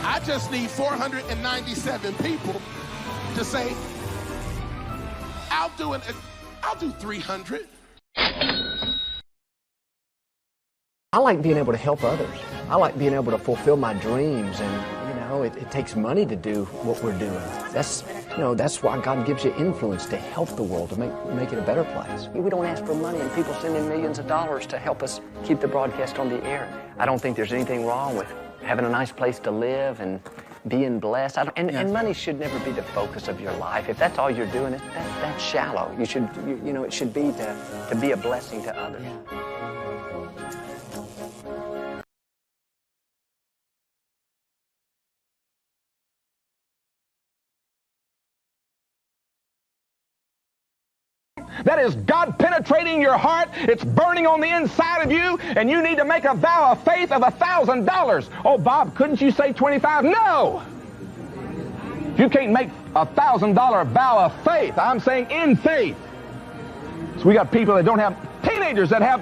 I just need 497 people to say, I'll do 300. I like being able to help others. I like being able to fulfill my dreams, and it takes money to do what we're doing. That's why God gives you influence to help the world, to make it a better place. We don't ask for money, and people send in millions of dollars to help us keep the broadcast on the air. I don't think there's anything wrong with having a nice place to live and being blessed. And money should never be the focus of your life. If that's all you're doing, that's shallow. It should be to be a blessing to others. That is God penetrating your heart. It's burning on the inside of you, and you need to make a vow of faith of $1,000. Oh, Bob, couldn't you say 25? No! You can't make a $1,000 vow of faith. I'm saying in faith. So we got people that don't have, teenagers that have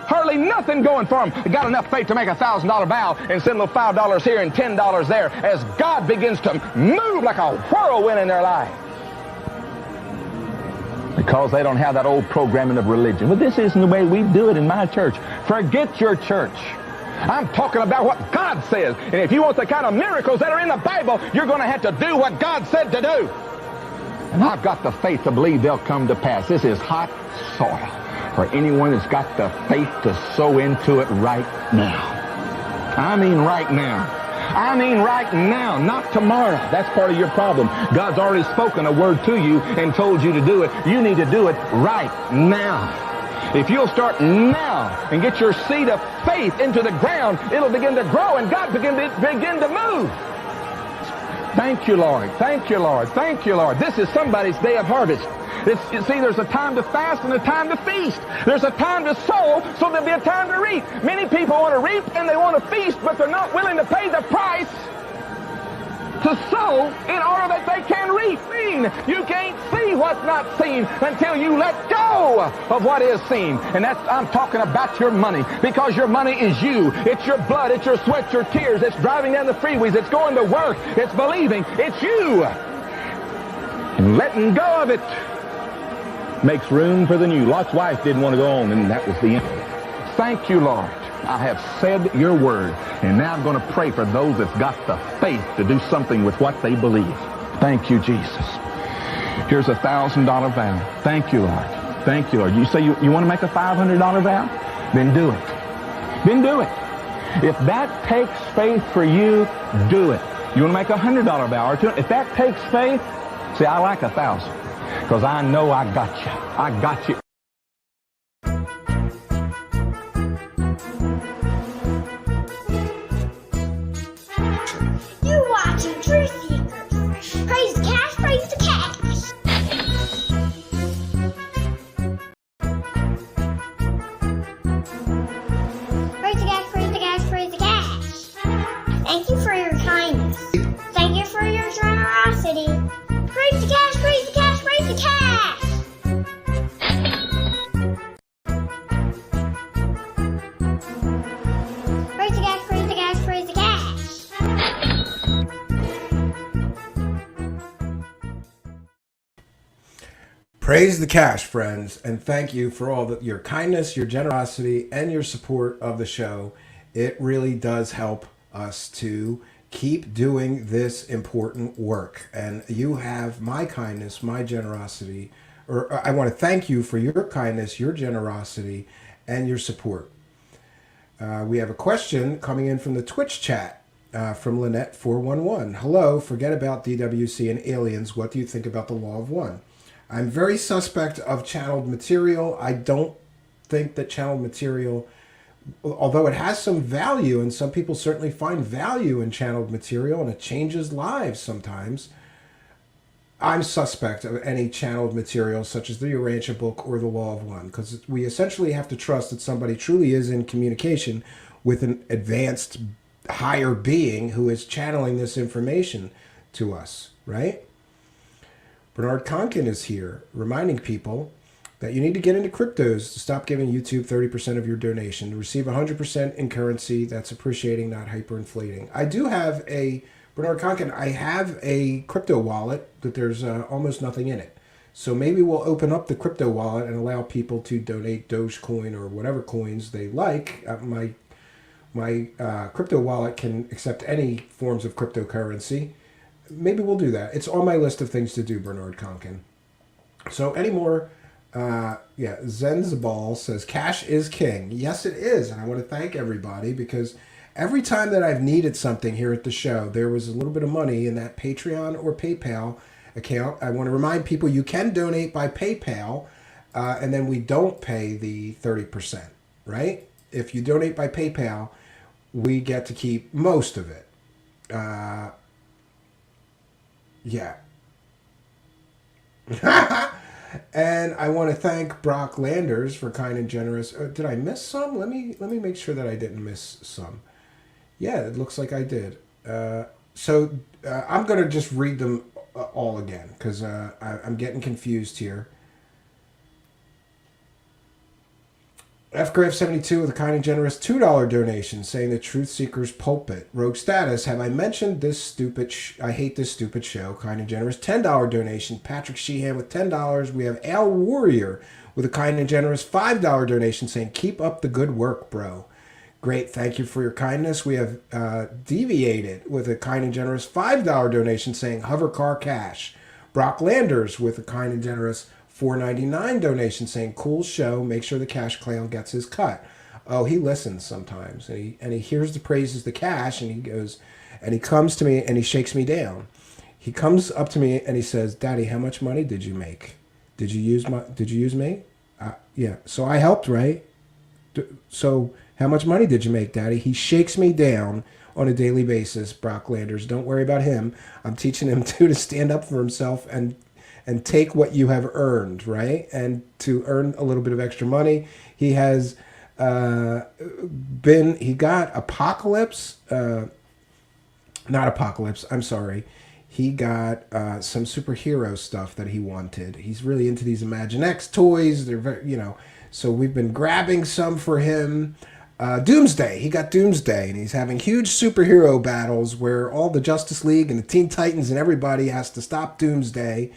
hardly nothing going for them. They got enough faith to make a $1,000 vow and send a little $5 here and $10 there as God begins to move like a whirlwind in their life. Because they don't have that old programming of religion. But this isn't the way we do it in my church. Forget your church. I'm talking about what God says. And if you want the kind of miracles that are in the Bible, you're going to have to do what God said to do. And I've got the faith to believe they'll come to pass. This is hot soil for anyone that's got the faith to sow into it right now. I mean right now. I mean right now, not tomorrow. That's part of your problem. God's already spoken a word to you and told you to do it. You need to do it right now. If you'll start now and get your seed of faith into the ground, it'll begin to grow and God begin to move. Thank you, Lord. Thank you, Lord. Thank you, Lord. This is somebody's day of harvest. You see, there's a time to fast and a time to feast. There's a time to sow, so there'll be a time to reap. Many people want to reap and they want to feast, but they're not willing to pay the price to to sow in order that they can reap. You can't see what's not seen until you let go of what is seen. And I'm talking about your money, because your money is you. It's your blood, it's your sweat, your tears. It's driving down the freeways, it's going to work, it's believing, it's you. And letting go of it makes room for the new. Lot's wife didn't want to go on, and that was the end. Thank you, Lord. I have said your word, and now I'm going to pray for those that's got the faith to do something with what they believe. Thank you, Jesus. Here's a $1,000 vow. Thank you, Lord. Thank you, Lord. You say you want to make a $500 vow? Then do it. Then do it. If that takes faith for you, do it. You want to make a $100 vow or two? If that takes faith, see, I like 1,000, because I know I got you. I got you. You're watching Truthseekers. Praise the cash, praise the cash. Praise the cash, praise the cash, praise the cash. Thank you for your kindness. Thank you for your generosity. Praise the cash, praise the cash, praise the cash. Praise the cash, praise the cash, praise the cash. Praise the cash, friends, and thank you for all your kindness, your generosity, and your support of the show. It really does help us to keep doing this important work. And you have my kindness, my generosity, or I want to thank you for your kindness, your generosity, and your support. We have a question coming in from the Twitch chat from Lynette411. Hello, forget about DWC and aliens. What do you think about the law of one? I'm very suspect of channeled material. I don't think that channeled material, although it has some value, and some people certainly find value in channeled material, and it changes lives sometimes, I'm suspect of any channeled material such as the Urantia book or the Law of One, because we essentially have to trust that somebody truly is in communication with an advanced higher being who is channeling this information to us, right? Bernard Conkin is here reminding people that you need to get into cryptos to stop giving YouTube 30% of your donation. Receive 100% in currency. That's appreciating, not hyperinflating. I do have Bernard Conkin, I have a crypto wallet that there's almost nothing in it. So maybe we'll open up the crypto wallet and allow people to donate Dogecoin or whatever coins they like. My crypto wallet can accept any forms of cryptocurrency. Maybe we'll do that. It's on my list of things to do, Bernard Conkin. So any more? Zenzabal says, cash is king. Yes, it is. And I want to thank everybody, because every time that I've needed something here at the show, there was a little bit of money in that Patreon or PayPal account. I want to remind people you can donate by PayPal, and then we don't pay the 30%, right? If you donate by PayPal, we get to keep most of it. Yeah. And I want to thank Brock Landers for kind and generous. Did I miss some? Let me make sure that I didn't miss some. Yeah, it looks like I did. So I'm going to just read them all again, because I'm getting confused here. FGrave72 with a kind and generous $2 donation, saying the Truthseekers pulpit. Rogue Status, have I mentioned this stupid I hate this stupid show. Kind and generous $10 donation. Patrick Sheehan with $10. We have Al Warrior with a kind and generous $5 donation, saying keep up the good work, bro. Great, thank you for your kindness. We have Deviated with a kind and generous $5 donation, saying hovercar cash. Brock Landers with a kind and generous $4.99 donation, saying cool show, make sure the cash clown gets his cut. Oh, he listens sometimes, and he hears the praises the cash, and he goes, and he comes to me and he shakes me down. He comes up to me and he says, Daddy, how much money did you make? Did you use me? Yeah. So I helped, right? So how much money did you make, Daddy? He shakes me down on a daily basis, Brock Landers. Don't worry about him. I'm teaching him to stand up for himself and take what you have earned, right? And to earn a little bit of extra money. He has he got Apocalypse, not Apocalypse, I'm sorry. He got some superhero stuff that he wanted. He's really into these Imaginext toys. They're very, so we've been grabbing some for him. Doomsday. He got Doomsday, and he's having huge superhero battles where all the Justice League and the Teen Titans and everybody has to stop Doomsday,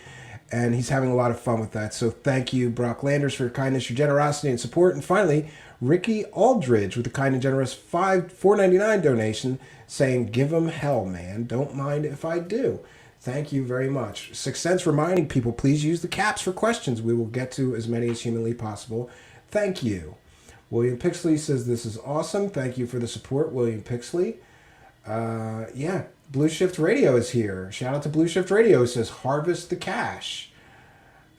and he's having a lot of fun with that. So thank you, Brock Landers, for your kindness, your generosity, and support. And finally, Ricky Aldridge with a kind and generous $4.99 donation saying, "Give him hell, man. Don't mind if I do." Thank you very much. 6 cents reminding people, please use the caps for questions. We will get to as many as humanly possible. Thank you. William Pixley says, this is awesome. Thank you for the support, William Pixley. Blue Shift Radio is here. Shout out to Blue Shift Radio. It says, harvest the cash.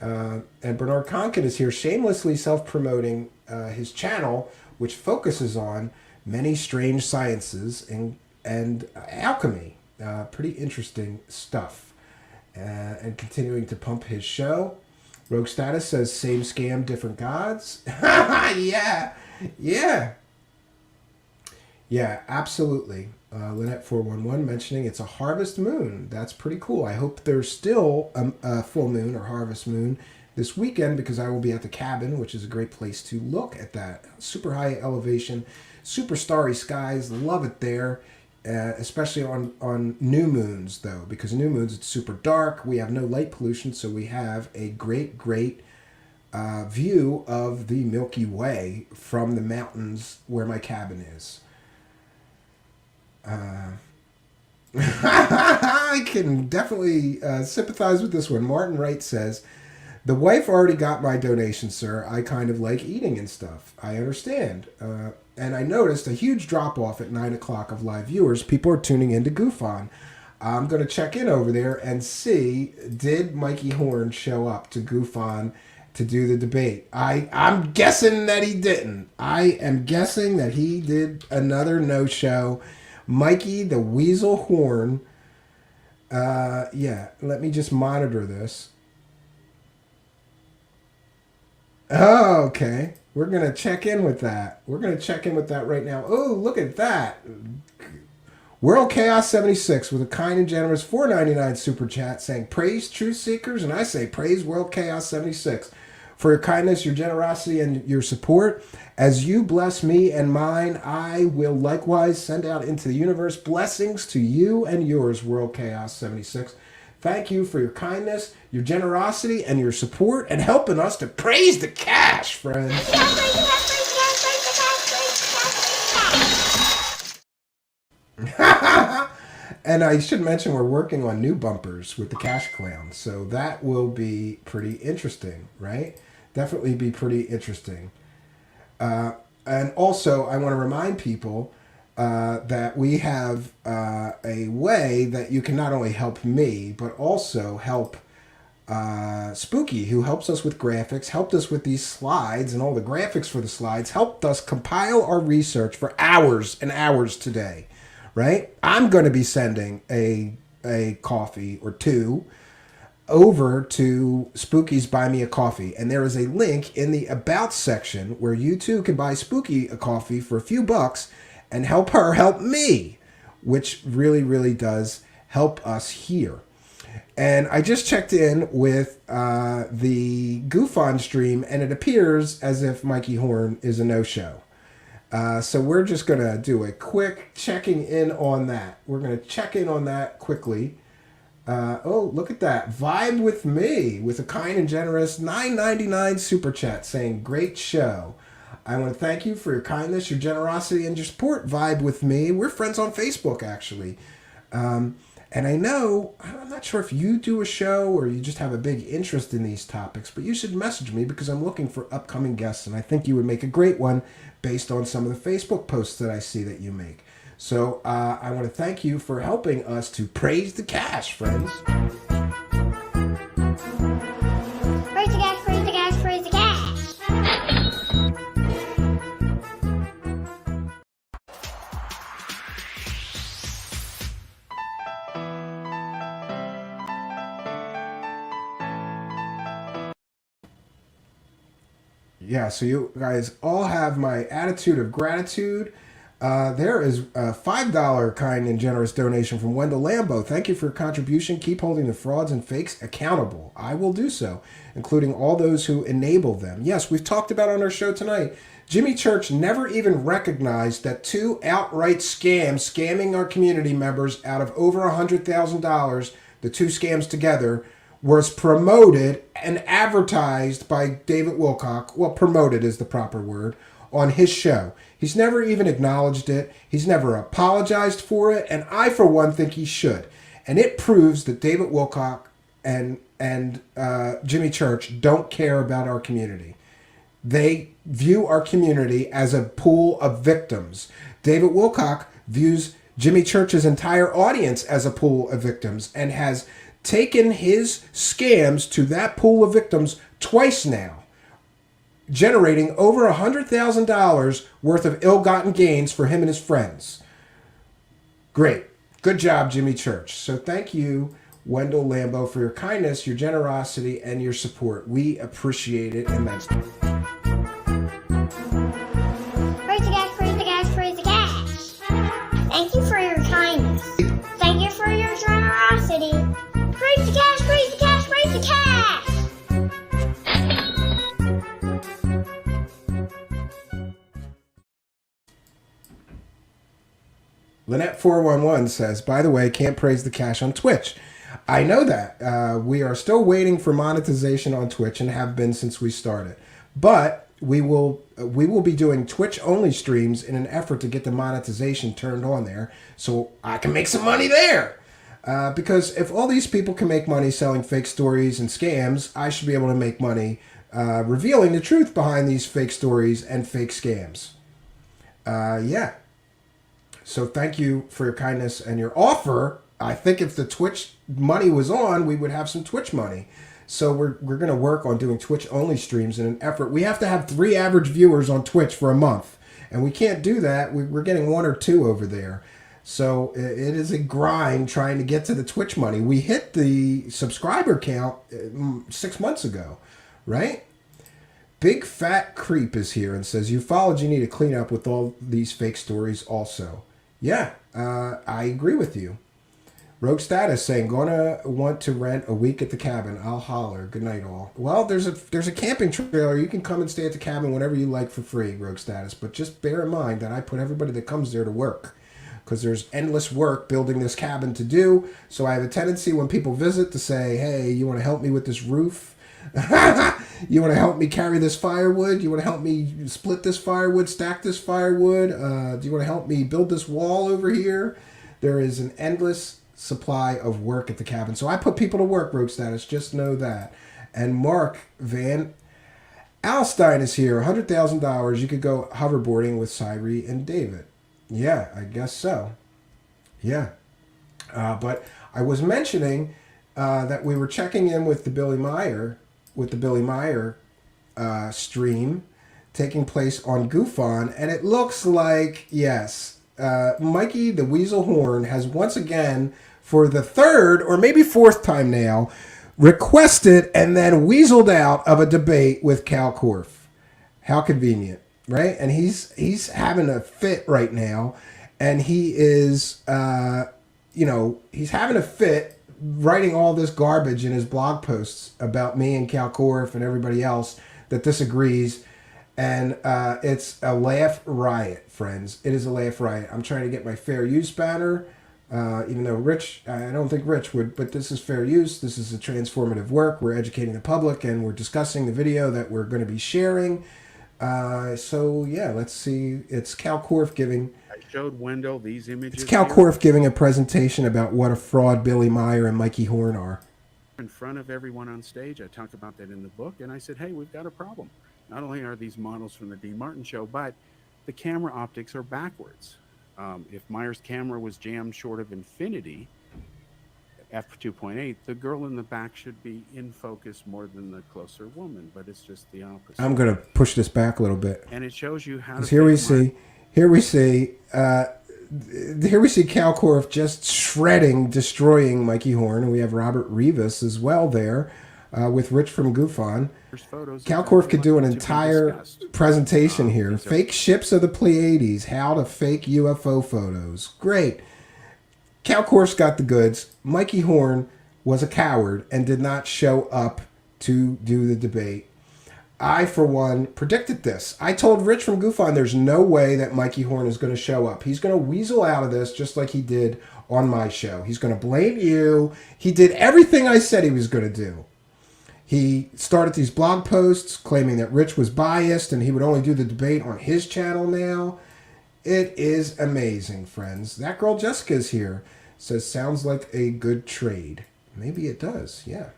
And Bernard Conkin is here, shamelessly self-promoting his channel, which focuses on many strange sciences and alchemy. Pretty interesting stuff. And continuing to pump his show. Rogue Status says, same scam, different gods. Yeah, absolutely. Lynette411 mentioning it's a harvest moon. That's pretty cool. I hope there's still a full moon or harvest moon this weekend, because I will be at the cabin, which is a great place to look at that. Super high elevation, super starry skies. Love it there. Especially on new moons, though, because new moons, it's super dark. We have no light pollution, so we have a great view of the Milky Way from the mountains where my cabin is. I can definitely sympathize with this one. Martin Wright says, the wife already got my donation, sir. I kind of like eating and stuff. I understand. And I noticed a huge drop-off at 9 o'clock of live viewers. People are tuning in to goof on. I'm going to check in over there and see, did Mikey Horn show up to goof on to do the debate? I'm guessing that he didn't. I am guessing that he did another no-show. Mikey the Weasel Horn. Let me just monitor this. Oh, okay. We're going to check in with that. We're going to check in with that right now. Oh, look at that. World Chaos 76 with a kind and generous $4.99 super chat saying, praise Truth Seekers, and I say praise World Chaos 76 for your kindness, your generosity, and your support. As you bless me and mine, I will likewise send out into the universe blessings to you and yours, World Chaos 76. Thank you for your kindness, your generosity, and your support, and helping us to praise the cash, friends. And I should mention we're working on new bumpers with the Cash Clown, so that will be pretty interesting, right? Definitely be pretty interesting. And also, I want to remind people that we have a way that you can not only help me, but also help Spooky, who helps us with graphics, helped us with these slides and all the graphics for the slides, helped us compile our research for hours and hours today, right? I'm going to be sending a coffee or two over to Spooky's Buy Me a Coffee, and there is a link in the About section where you too can buy Spooky a coffee for a few bucks and help her help me, which really, really does help us here. And I just checked in with the Goof On stream, and it appears as if Mikey Horn is a no-show. So we're just going to do a quick checking in on that. We're going to check in on that quickly. Oh, look at that. Vibe with me with a kind and generous $9.99 super chat saying, great show. I want to thank you for your kindness, your generosity, and your support. Vibe with me. We're friends on Facebook, actually. And I know, I'm not sure if you do a show or you just have a big interest in these topics, but you should message me because I'm looking for upcoming guests, and I think you would make a great one based on some of the Facebook posts that I see that you make. So I want to thank you for helping us to praise the cash, friends. Praise the cash, praise the cash, praise the cash. Yeah, so you guys all have my attitude of gratitude. There is a $5 kind and generous donation from Wendell Lambo. Thank you for your contribution. Keep holding the frauds and fakes accountable. I will do so, including all those who enable them. Yes, we've talked about on our show tonight. Jimmy Church never even recognized that 2 outright scams, scamming our community members out of over $100,000, the 2 scams together, was promoted and advertised by David Wilcock. Well, promoted is the proper word, on his show. He's never even acknowledged it. He's never apologized for it. And I, for one, think he should. And it proves that David Wilcock and Jimmy Church don't care about our community. They view our community as a pool of victims. David Wilcock views Jimmy Church's entire audience as a pool of victims and has taken his scams to that pool of victims twice now, generating over $100,000 worth of ill-gotten gains for him and his friends. Great. Good job, Jimmy Church. So thank you, Wendell Lambo, for your kindness, your generosity, and your support. We appreciate it immensely. Praise the cash, praise the cash, praise the cash. Thank you for your kindness. Thank you for your generosity. Praise the cash, praise the cash, praise the cash. Lynette411 says, by the way, can't praise the cash on Twitch. I know that. We are still waiting for monetization on Twitch and have been since we started. But we will be doing Twitch-only streams in an effort to get the monetization turned on there so I can make some money there. Because if all these people can make money selling fake stories and scams, I should be able to make money revealing the truth behind these fake stories and fake scams. Yeah. So thank you for your kindness and your offer. I think if the Twitch money was on, we would have some Twitch money. So we're going to work on doing Twitch-only streams in an effort. We have to have 3 average viewers on Twitch for a month. And we can't do that. We're getting 1 or 2 over there. So it is a grind trying to get to the Twitch money. We hit the subscriber count 6 months ago, right? Big Fat Creep is here and says, ufology need to clean up with all these fake stories also. Yeah, I agree with you. Rogue Status saying, gonna want to rent a week at the cabin. I'll holler. Good night, all. Well, there's a camping trailer. You can come and stay at the cabin whenever you like for free, Rogue Status. But just bear in mind that I put everybody that comes there to work, because there's endless work building this cabin to do. So I have a tendency when people visit to say, hey, you want to help me with this roof? You want to help me carry this firewood? You want to help me split this firewood, stack this firewood? Do you want to help me build this wall over here? There is an endless supply of work at the cabin. So I put people to work, Rogue Status. Just know that. And Mark Van Alstein is here. $100,000. You could go hoverboarding with Cyree and David. Yeah, I guess so. Yeah. But I was mentioning that we were checking in with the Billy Meyer stream taking place on GoofOn, and it looks like, yes, Mikey the Weasel Horn has once again, for the 3rd or maybe 4th time now, requested and then weaseled out of a debate with Cal Korff. How convenient, right? And he's having a fit right now, and he is, he's having a fit writing all this garbage in his blog posts about me and Cal Korff and everybody else that disagrees. And it's a laugh riot, friends. It is a laugh riot. I'm trying to get my fair use banner, even though Rich, I don't think Rich would, but this is fair use. This is a transformative work. We're educating the public, and we're discussing the video that we're going to be sharing. So, yeah, let's see. It's Cal Korff giving... Showed Wendell these images. It's Cal Korff giving a presentation about what a fraud Billy Meyer and Mikey Horn are. In front of everyone on stage, I talk about that in the book, and I said, hey, we've got a problem. Not only are these models from the Dean Martin show, but the camera optics are backwards. If Meyer's camera was jammed short of infinity, f2.8, the girl in the back should be in focus more than the closer woman, but it's just the opposite. I'm going to push this back a little bit. And it shows you how to... Here we see Cal Korff just destroying Mikey Horn, and we have Robert Rivas as well there. with Rich from Goofon. Photos Calcorf could do an to be entire discussed. presentation here. these are- Fake ships of the Pleiades, how to fake UFO photos. Great. Calcorf's got the goods. Mikey Horn was a coward and did not show up to do the debate. I, for one, predicted this. I told Rich from Goofon there's no way that Mikey Horn is going to show up. He's going to weasel out of this just like he did on my show. He's going to blame you. He did everything I said he was going to do. He started these blog posts claiming that Rich was biased and he would only do the debate on his channel now. It is amazing, friends. That girl Jessica's here. Says, sounds like a good trade. Maybe it does, yeah.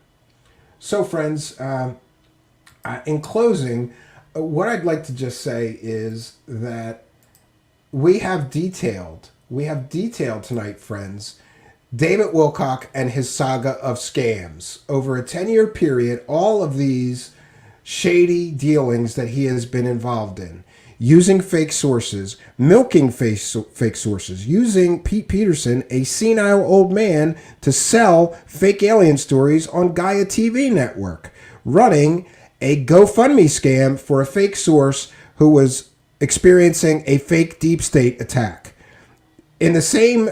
So, friends, in closing, what I'd like to just say is that we have detailed tonight, friends, David Wilcock and his saga of scams. Over a 10-year period, all of these shady dealings that he has been involved in. Using fake sources, milking fake sources, using Pete Peterson, a senile old man, to sell fake alien stories on Gaia TV network. Running a GoFundMe scam for a fake source who was experiencing a fake deep state attack. In the same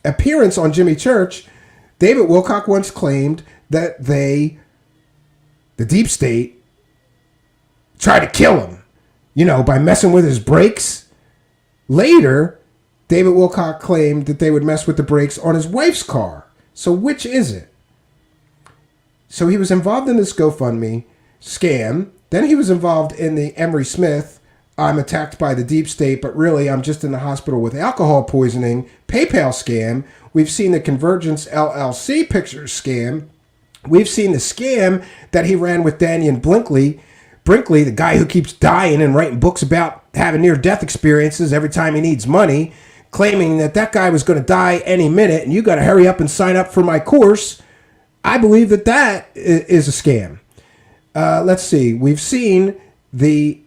appearance on Jimmy Church, David Wilcock once claimed that the deep state, tried to kill him, by messing with his brakes. Later, David Wilcock claimed that they would mess with the brakes on his wife's car. So which is it? So he was involved in this GoFundMe scam. Then he was involved in the Emery Smith, I'm attacked by the deep state, but really I'm just in the hospital with alcohol poisoning, PayPal scam. We've seen the Convergence LLC pictures scam. We've seen the scam that he ran with Daniel Brinkley, the guy who keeps dying and writing books about having near-death experiences every time he needs money, claiming that guy was going to die any minute and you got to hurry up and sign up for my course. I believe that is a scam. Let's see. We've seen the,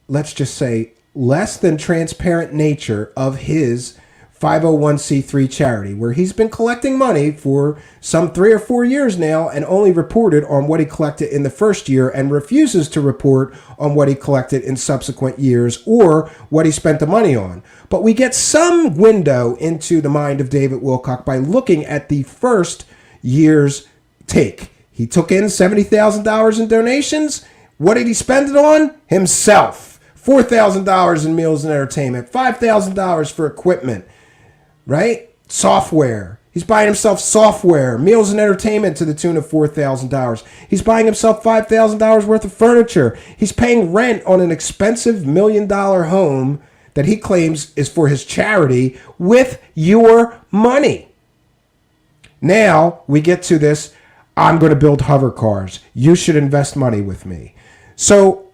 let's just say, less than transparent nature of his 501c3 charity, where he's been collecting money for some 3 or 4 years now and only reported on what he collected in the first year and refuses to report on what he collected in subsequent years or what he spent the money on. But we get some window into the mind of David Wilcock by looking at the first year's take. He took in $70,000 in donations. What did he spend it on? Himself. $4,000 in meals and entertainment. $5,000 for equipment. Right? Software. He's buying himself software, meals and entertainment to the tune of $4,000. He's buying himself $5,000 worth of furniture. He's paying rent on an expensive $1 million home that he claims is for his charity with your money. Now we get to this, I'm going to build hover cars. You should invest money with me. So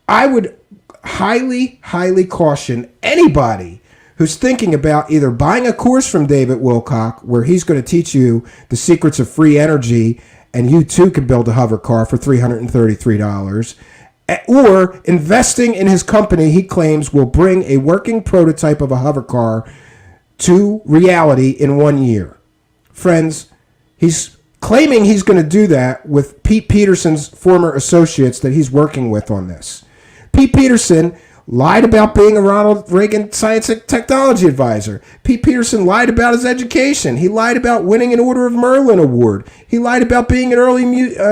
I would highly, highly caution anybody who's thinking about either buying a course from David Wilcock where he's going to teach you the secrets of free energy and you too can build a hover car for $333, or investing in his company he claims will bring a working prototype of a hover car to reality in 1 year. Friends, he's claiming he's going to do that with Pete Peterson's former associates that he's working with on this. Pete Peterson lied about being a Ronald Reagan Science and Technology Advisor. Pete Peterson lied about his education. He lied about winning an Order of Merlin Award. He lied about being an early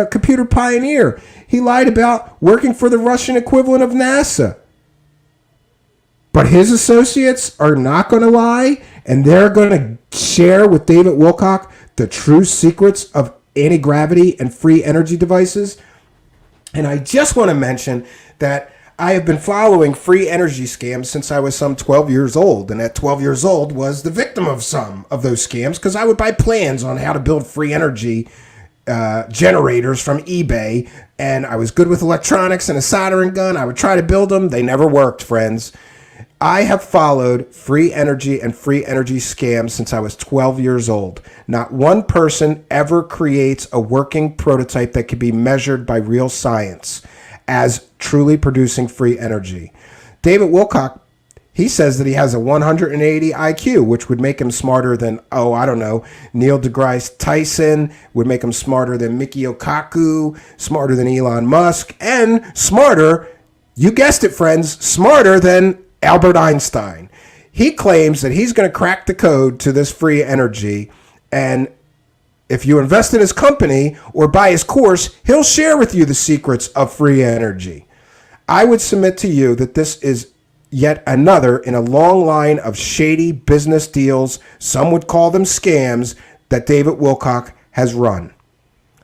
computer pioneer. He lied about working for the Russian equivalent of NASA. But his associates are not going to lie, and they're going to share with David Wilcock the true secrets of anti-gravity and free energy devices. And I just want to mention that I have been following free energy scams since I was some 12 years old. And at 12 years old was the victim of some of those scams because I would buy plans on how to build free energy generators from eBay. And I was good with electronics and a soldering gun. I would try to build them. They never worked, friends. I have followed free energy and free energy scams since I was 12 years old. Not one person ever creates a working prototype that can be measured by real science as truly producing free energy. David Wilcock, He says that he has a 180 IQ, which would make him smarter than, Neil deGrasse Tyson, would make him smarter than Mickey Okaku, smarter than Elon Musk, and smarter, you guessed it, friends, smarter than Albert Einstein. He claims that he's going to crack the code to this free energy, and if you invest in his company or buy his course, he'll share with you the secrets of free energy. I would submit to you that this is yet another in a long line of shady business deals, some would call them scams, that David Wilcock has run.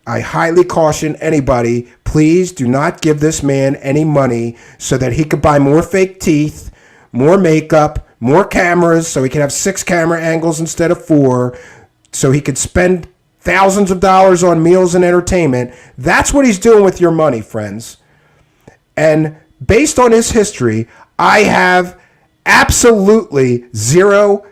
I highly caution anybody, please do not give this man any money so that he could buy more fake teeth, more makeup, more cameras, so he can have 6 camera angles instead of 4, so he could spend thousands of dollars on meals and entertainment. That's what he's doing with your money, friends. And based on his history, I have absolutely zero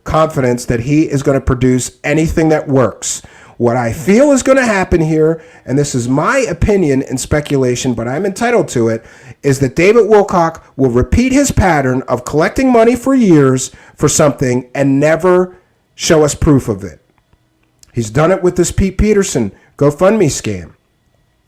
confidence that he is going to produce anything that works. What I feel is going to happen here, and this is my opinion and speculation, but I'm entitled to it, is that David Wilcock will repeat his pattern of collecting money for years for something and never show us proof of it. He's done it with this Pete Peterson GoFundMe scam.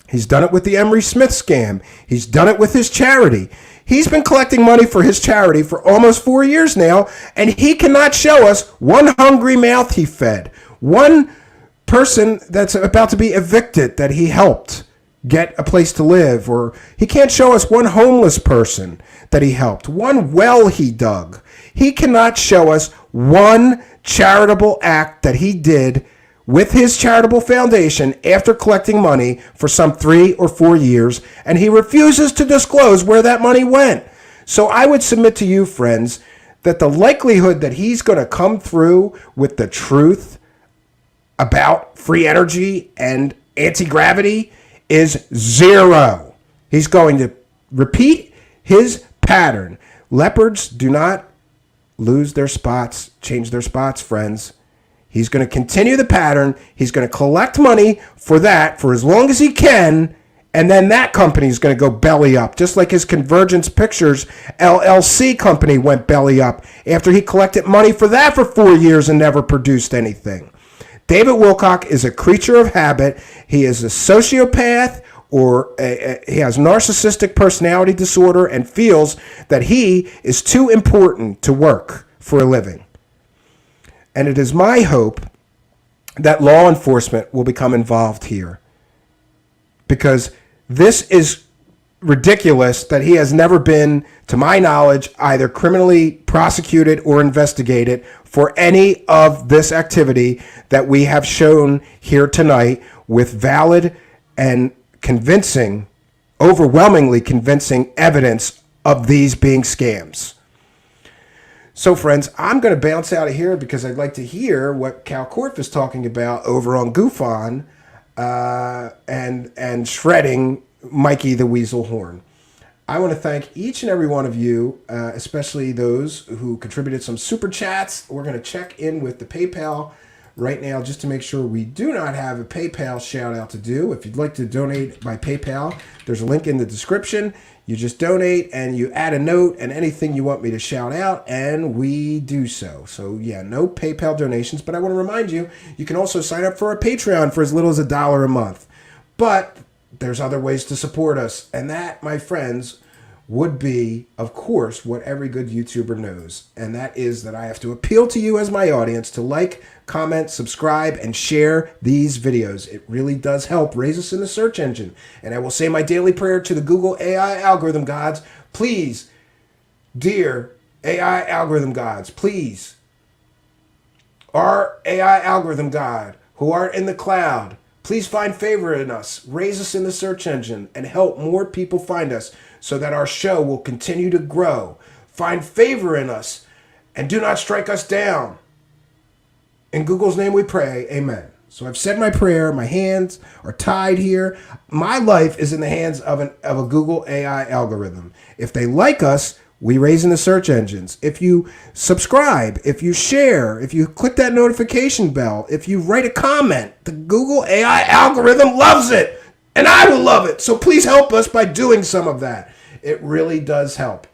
He's done it with the Emery Smith scam. He's done it with his charity. He's been collecting money for his charity for almost 4 years now, and he cannot show us one hungry mouth he fed, one person that's about to be evicted that he helped get a place to live, or he can't show us one homeless person that he helped, one well he dug. He cannot show us one charitable act that he did with his charitable foundation after collecting money for some 3 or 4 years, and he refuses to disclose where that money went. So I would submit to you, friends, that the likelihood that he's going to come through with the truth about free energy and anti-gravity is 0. He's going to repeat his pattern. Leopards do not lose their spots, change their spots, friends. He's going to continue the pattern. He's going to collect money for that for as long as he can, and then that company is going to go belly up, just like his Convergence Pictures LLC company went belly up after he collected money for that for 4 years and never produced anything. David Wilcock is a creature of habit. He is a sociopath, or he has narcissistic personality disorder and feels that he is too important to work for a living. And it is my hope that law enforcement will become involved here, because this is ridiculous that he has never been, to my knowledge, either criminally prosecuted or investigated for any of this activity that we have shown here tonight with valid and convincing, overwhelmingly convincing evidence of these being scams. So, friends, I'm going to bounce out of here because I'd like to hear what Cal Korff is talking about over on GoofOn and shredding Mikey the Weasel Horn. I want to thank each and every one of you, especially those who contributed some super chats. We're going to check in with the PayPal right now just to make sure we do not have a PayPal shout out to do. If you'd like to donate by PayPal, there's a link in the description. You just donate and you add a note and anything you want me to shout out, and we do so. So yeah, no PayPal donations, but I want to remind you, you can also sign up for a Patreon for as little as $1 a month. But there's other ways to support us, and that, my friends, would be, of course, what every good YouTuber knows, and that is that I have to appeal to you as my audience to like, comment, subscribe, and share these videos. It really does help raise us in the search engine. And I will say my daily prayer to the Google AI algorithm gods, please, dear AI algorithm gods, please, our AI algorithm god who art in the cloud, please find favor in us, raise us in the search engine, and help more people find us so that our show will continue to grow. Find favor in us and do not strike us down. In Google's name we pray, amen. So I've said my prayer, my hands are tied here. My life is in the hands of a Google AI algorithm. If they like us, we raise in the search engines. If you subscribe, if you share, if you click that notification bell, if you write a comment, the Google AI algorithm loves it. And I will love it. So please help us by doing some of that. It really does help.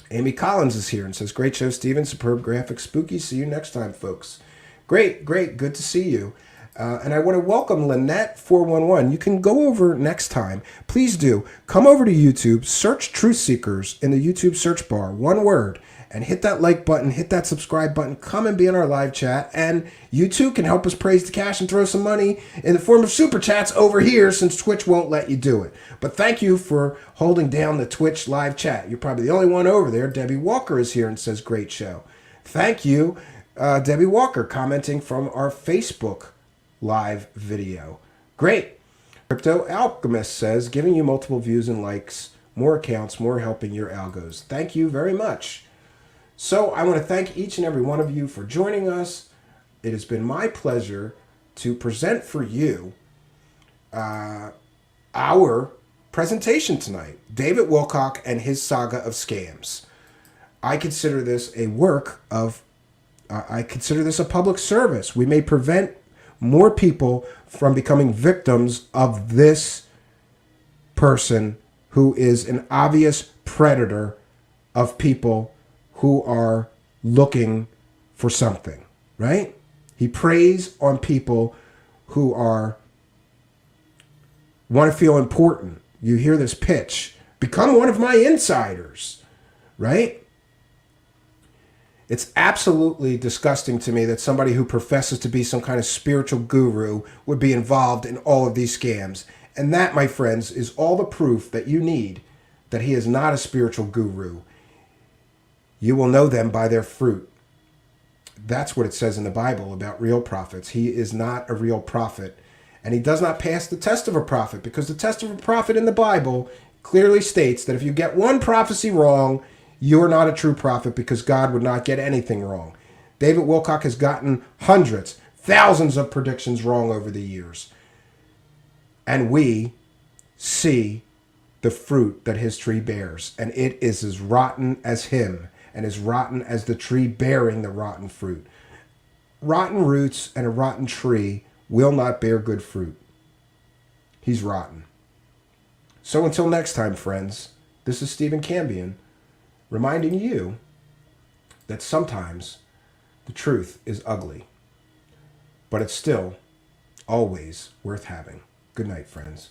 Amy Collins is here and says, great show, Steven. Superb graphic, spooky. See you next time, folks. Great. Good to see you. And I want to welcome Lynette411. You can go over next time. Please do. Come over to YouTube, search Truthseekers in the YouTube search bar, one word, and hit that like button, hit that subscribe button. Come and be in our live chat. And you too can help us praise the cash and throw some money in the form of super chats over here since Twitch won't let you do it. But thank you for holding down the Twitch live chat. You're probably the only one over there. Debbie Walker is here and says, great show. Thank you, Debbie Walker, commenting from our Facebook live video. Great. Crypto Alchemist says, giving you multiple views and likes, more accounts, more helping your algos. Thank you very much. So I want to thank each and every one of you for joining us. It has been my pleasure to present for you our presentation tonight, David Wilcock and his saga of scams. I consider this a work of, I consider this a public service. We may prevent more people from becoming victims of this person who is an obvious predator of people who are looking for something, right? He preys on people who want to feel important. You hear this pitch, become one of my insiders, right? It's absolutely disgusting to me that somebody who professes to be some kind of spiritual guru would be involved in all of these scams. And that, my friends, is all the proof that you need that he is not a spiritual guru. You will know them by their fruit. That's what it says in the Bible about real prophets. He is not a real prophet. And he does not pass the test of a prophet, because the test of a prophet in the Bible clearly states that if you get one prophecy wrong, you're not a true prophet, because God would not get anything wrong. David Wilcock has gotten hundreds, thousands of predictions wrong over the years. And we see the fruit that his tree bears. And it is as rotten as him, and as rotten as the tree bearing the rotten fruit. Rotten roots and a rotten tree will not bear good fruit. He's rotten. So until next time, friends, this is Stephen Cambion, reminding you that sometimes the truth is ugly, but it's still always worth having. Good night, friends.